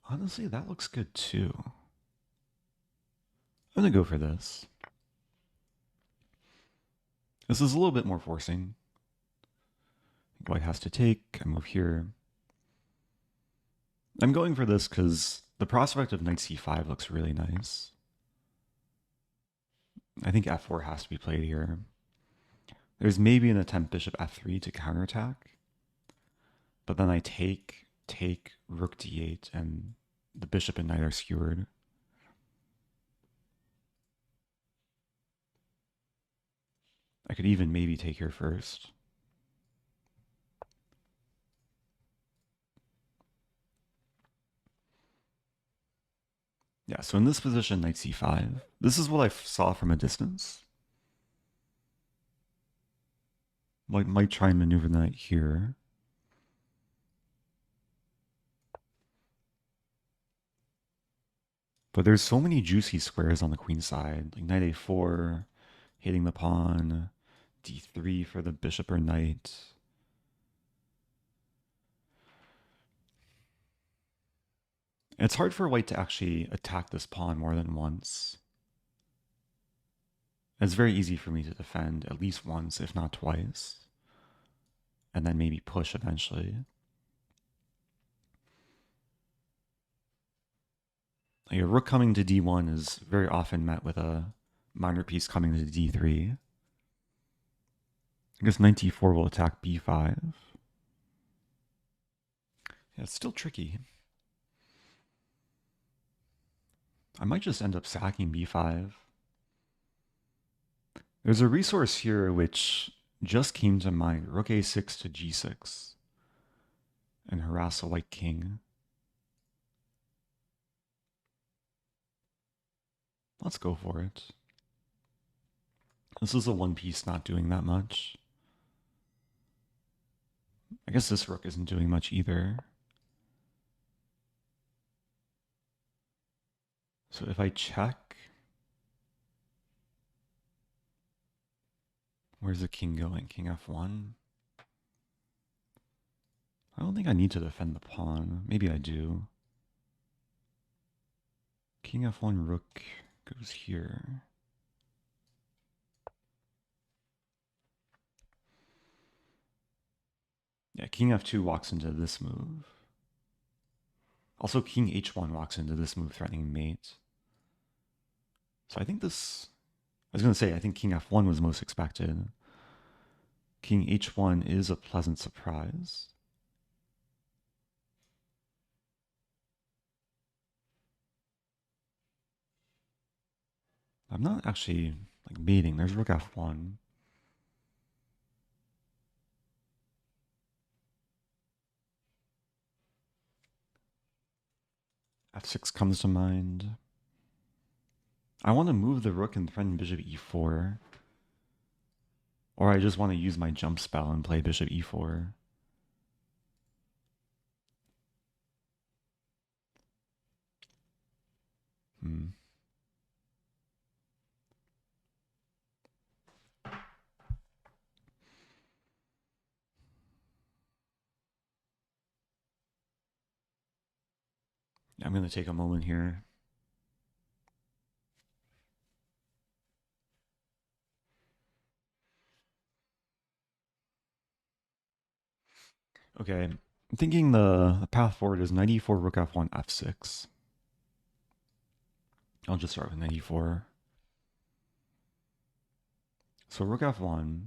Honestly, that looks good too. I'm gonna go for this. This is a little bit more forcing. White has to take, I move here. I'm going for this because the prospect of knight c5 looks really nice. I think f4 has to be played here. There's maybe an attempt bishop f3 to counterattack. But then I take, rook d8, and the bishop and knight are skewered. I could even maybe take here first. Yeah, so in this position, knight c5. This is what I saw from a distance. Might try and maneuver the knight here. But there's so many juicy squares on the queen side. Like knight a4, hitting the pawn, d3 for the bishop or knight. It's hard for white to actually attack this pawn more than once. It's very easy for me to defend at least once, if not twice. And then maybe push eventually. Like a rook coming to d1 is very often met with a minor piece coming to d3. I guess knight d4 will attack b5. Yeah, it's still tricky. I might just end up sacking b5. There's a resource here which just came to mind. Rook a6 to g6. And harass a white king. Let's go for it. This is a one piece not doing that much. I guess this rook isn't doing much either. So if I check, where's the king going? King f1? I don't think I need to defend the pawn. Maybe I do. King f1, rook goes here. Yeah, king f2 walks into this move. Also, king h1 walks into this move, threatening mate. So I think this... I was going to say, I think king f1 was most expected. King h1 is a pleasant surprise. I'm not actually like mating. There's rook f1. f6 comes to mind. I want to move the rook and threaten bishop e4. Or I just want to use my jump spell and play bishop e4. I'm going to take a moment here. Okay, I'm thinking the path forward is knight e4, rook f1, f6. I'll just start with knight e4. So rook f1.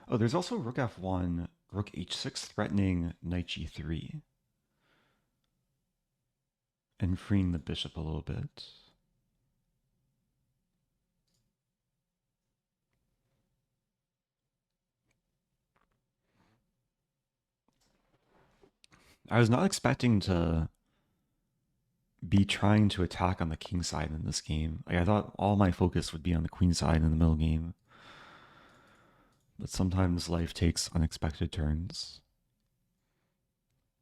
Oh, there's also rook f1, rook h6 threatening knight g3. And freeing the bishop a little bit. I was not expecting to be trying to attack on the king side in this game. Like, I thought all my focus would be on the queen side in the middle game. But sometimes life takes unexpected turns.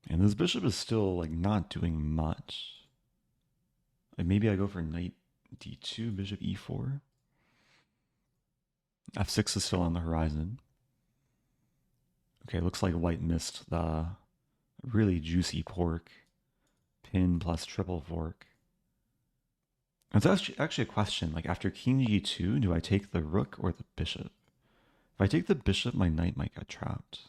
And this bishop is still like not doing much. Like maybe I go for knight d2, bishop e4. f6 is still on the horizon. Okay, looks like white missed the really juicy pork. Pin plus triple fork. It's actually a question. Like after king g2, do I take the rook or the bishop? If I take the bishop, my knight might get trapped.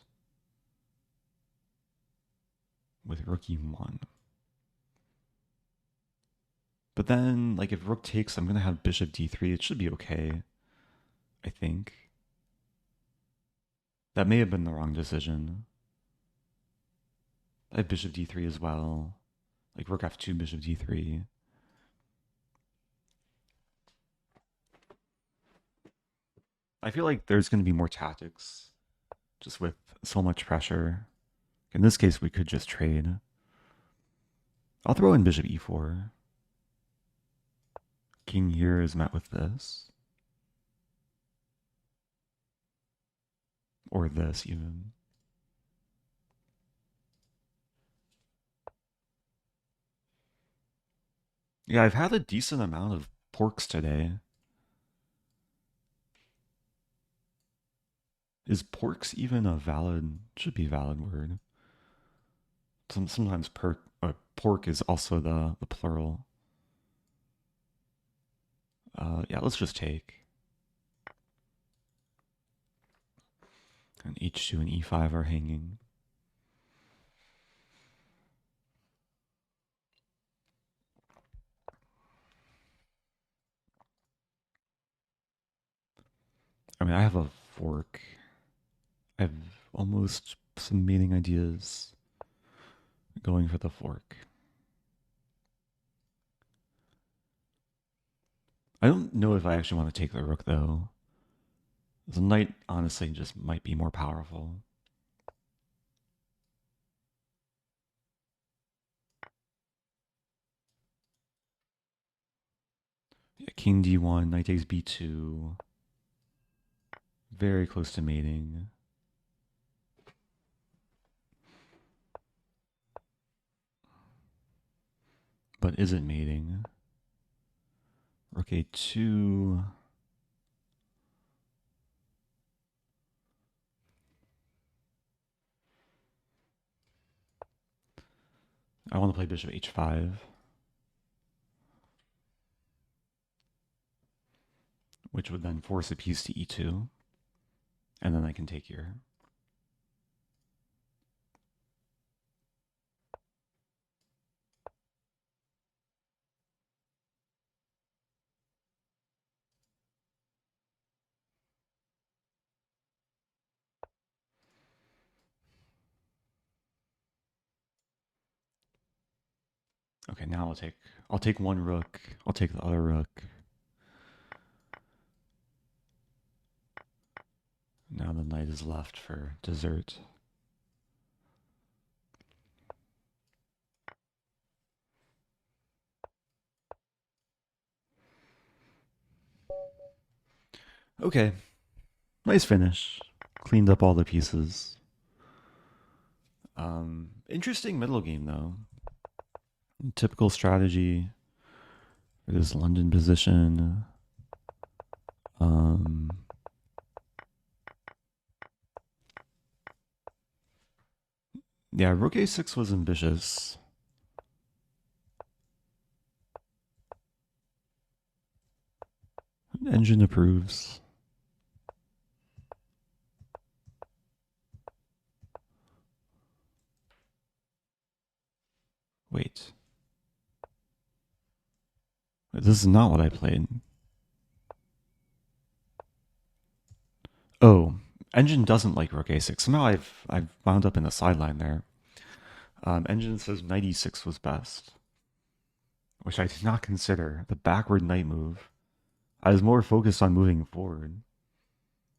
With rook e1. But then, like if rook takes, I'm going to have bishop d3. It should be okay, I think. That may have been the wrong decision. I have bishop d3 as well. Like rook f2, bishop d3. I feel like there's going to be more tactics, just with so much pressure. In this case, we could just trade. I'll throw in bishop e4. King here is met with this. Or this, even. Yeah, I've had a decent amount of porks today. Is porks even a valid, should be valid word. Sometimes pork is also the plural. Yeah, let's just take. And h2 and e5 are hanging. I mean, I have a fork. I have almost some mating ideas. Going for the fork. I don't know if I actually want to take the rook, though. The knight, honestly, just might be more powerful. Yeah, king d1, knight takes b2. Very close to mating. But is it mating? Rook a2. I want to play bishop h5. Which would then force a piece to e2. And then I can take here. Okay, now I'll take one rook. I'll take the other rook. Now the knight is left for dessert. Okay, nice finish. Cleaned up all the pieces. Interesting middle game though. Typical strategy for this London position. Yeah, rook a6 was ambitious. Engine approves. Wait. This is not what I played. Oh, Engine doesn't like rook a6. Somehow I've wound up in the sideline there. Engine says knight e6 was best, which I did not consider. The backward knight move. I was more focused on moving forward.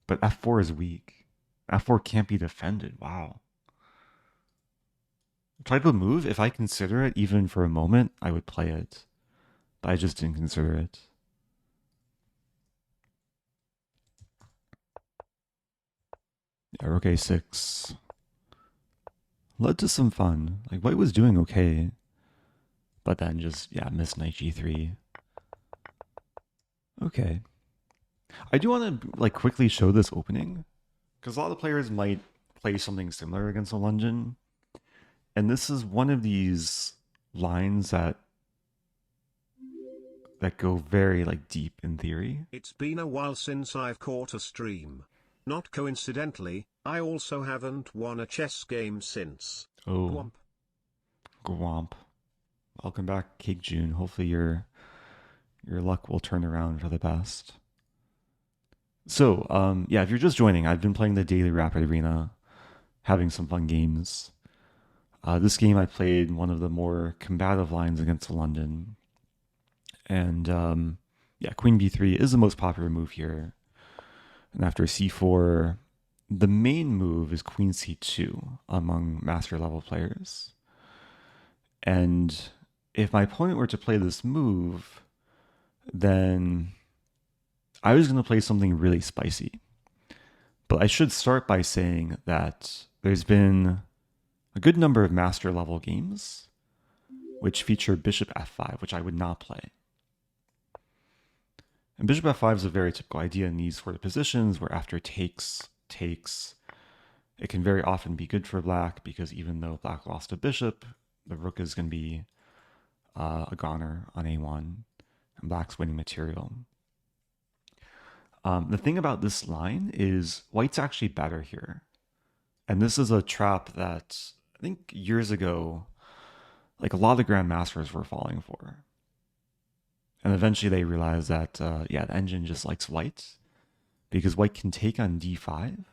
But f4 is weak. f4 can't be defended. Wow. Type of move, if I consider it even for a moment, I would play it. But I just didn't consider it. Yeah, rook a6 led to some fun. Like, white was doing okay. But then just, yeah, missed knight g3. Okay. I do want to, like, quickly show this opening. Because a lot of players might play something similar against a London. And this is one of these lines that go very, like, deep in theory. It's been a while since I've caught a stream. Not coincidentally, I also haven't won a chess game since. Oh. Gwomp. Gwomp. Welcome back, Cake June. Hopefully your luck will turn around for the best. So, yeah, if you're just joining, I've been playing the daily Rapid Arena, having some fun games. This game I played one of the more combative lines against London. And, yeah, queen b3 is the most popular move here. And after c4, the main move is queen c2 among master level players. And if my opponent were to play this move, then I was going to play something really spicy. But I should start by saying that there's been a good number of master level games which feature bishop f5, which I would not play. And bishop f5 is a very typical idea in these sort of positions where after takes, it can very often be good for black because even though black lost a bishop, the rook is going to be a goner on a1, and black's winning material. The thing about this line is white's actually better here. And this is a trap that I think years ago, like a lot of grandmasters were falling for. And eventually they realized that, yeah, the engine just likes white because white can take on d5,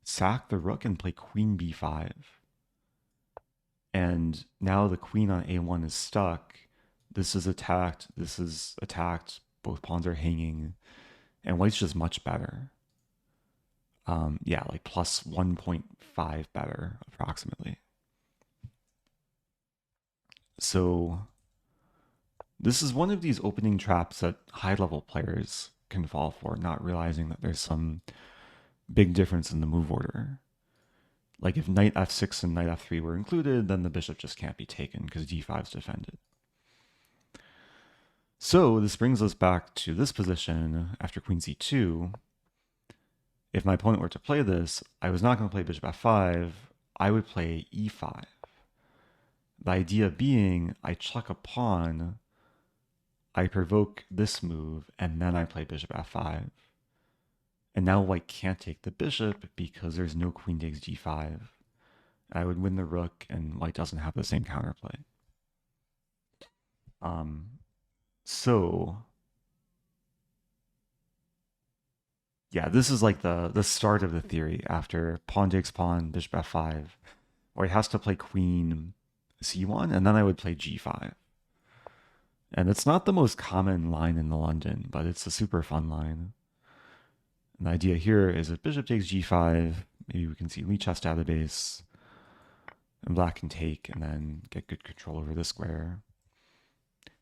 sack the rook, and play queen b5. And now the queen on a1 is stuck. This is attacked. This is attacked. Both pawns are hanging. And white's just much better. Yeah, like plus 1.5 better, approximately. So this is one of these opening traps that high-level players can fall for, not realizing that there's some big difference in the move order. Like if knight f6 and knight f3 were included, then the bishop just can't be taken because d5 is defended. So this brings us back to this position after queen c2. If my opponent were to play this, I was not going to play bishop f5. I would play e5. The idea being I chuck a pawn, I provoke this move, and then I play bishop f5. And now white can't take the bishop because there's no queen takes g5. I would win the rook, and white doesn't have the same counterplay. So yeah, this is like the start of the theory after pawn takes pawn, bishop f5, where he has to play queen c1, and then I would play g5. And it's not the most common line in the London, but it's a super fun line. And the idea here is if bishop takes g5, maybe we can see Lichess database, and black can take and then get good control over the square.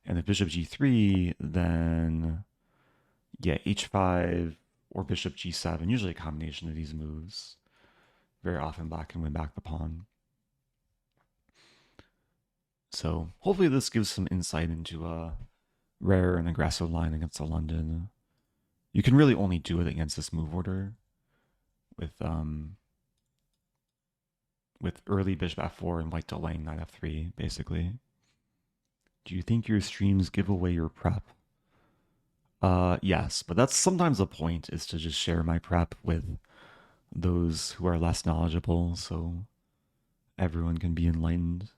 And if bishop g3, then yeah, h5 or bishop g7, usually a combination of these moves. Very often black can win back the pawn. So hopefully this gives some insight into a rare and aggressive line against the London. You can really only do it against this move order with early bishop f4 and white delaying knight f3, basically. Do you think your streams give away your prep? Yes, but that's sometimes the point, is to just share my prep with those who are less knowledgeable, so everyone can be enlightened.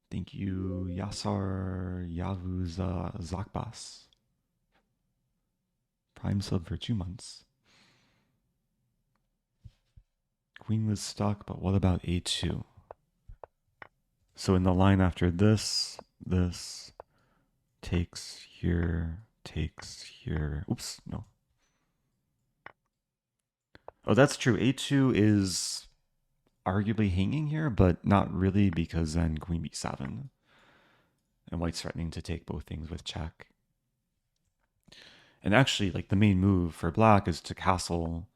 Thank you, Yasar Yavuza Zakbas. Prime sub for 2 months. Queen was stuck, but what about a2? So in the line after this takes here, takes here. Oops, no. Oh, that's true. a2 is arguably hanging here, but not really, because then queen b7. And white's threatening to take both things with check. And actually, like, the main move for black is to castle,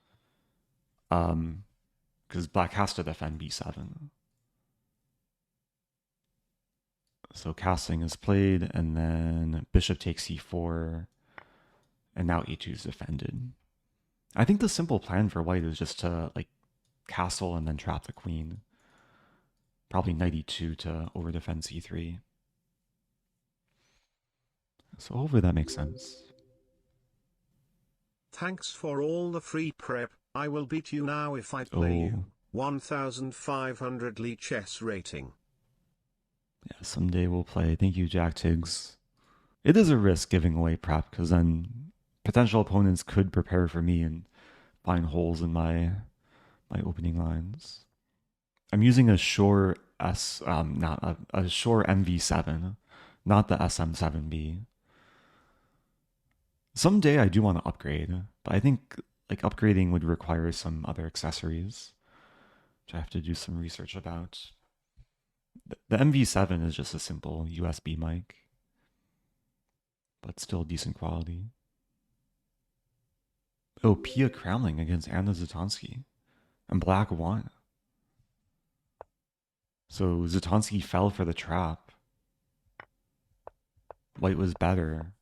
because black has to defend b7. So castling is played, and then bishop takes c4, and now a2 is defended. I think the simple plan for white is just to, like, castle and then trap the queen. Probably knight e2 to overdefend c3. So hopefully that makes sense. Thanks for all the free prep. I will beat you now if I play you. 1500 Lichess rating. Yeah, someday we'll play. Thank you, Jack Tiggs. It is a risk giving away prep, because then potential opponents could prepare for me and find holes in my opening lines. I'm using a Shore not a Shore MV7, not the SM7B. Someday I do want to upgrade, but I think, like, upgrading would require some other accessories, which I have to do some research about. The MV7 is just a simple USB mic, but still decent quality. Oh, Pia Kramling against Anna Zatansky, and black won. So Zatansky fell for the trap. White was better.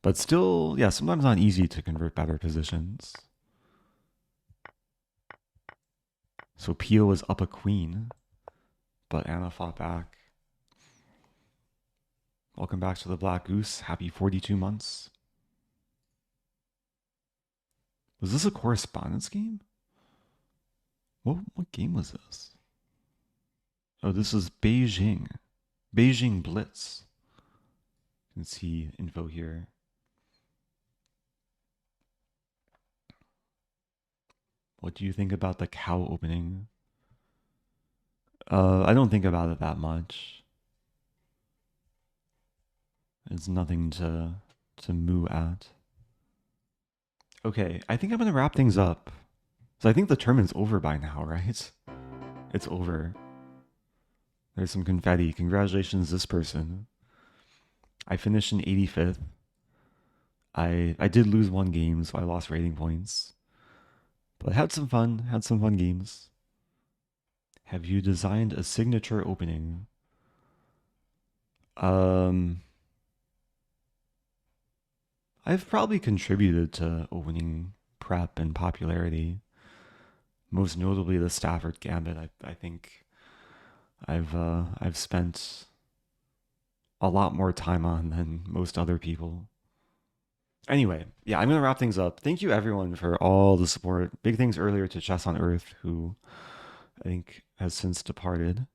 But still, yeah, sometimes not easy to convert better positions. So Pia was up a queen, but Anna fought back. Welcome back to the Black Goose. Happy 42 months. Was this a correspondence game? What game was this? Oh, this is Beijing. Beijing Blitz. You can see info here. What do you think about the cow opening? I don't think about it that much. It's nothing to moo at. Okay, I think I'm gonna wrap things up. So I think the tournament's over by now, right? It's over. There's some confetti. Congratulations, this person. I finished in 85th. I did lose one game, so I lost rating points. But had some fun games. Have you designed a signature opening? I've probably contributed to opening prep and popularity. Most notably the Stafford Gambit. I think I've spent a lot more time on than most other people. Anyway, yeah, I'm going to wrap things up. Thank you, everyone, for all the support. Big thanks earlier to Chess on Earth, who I think has since departed.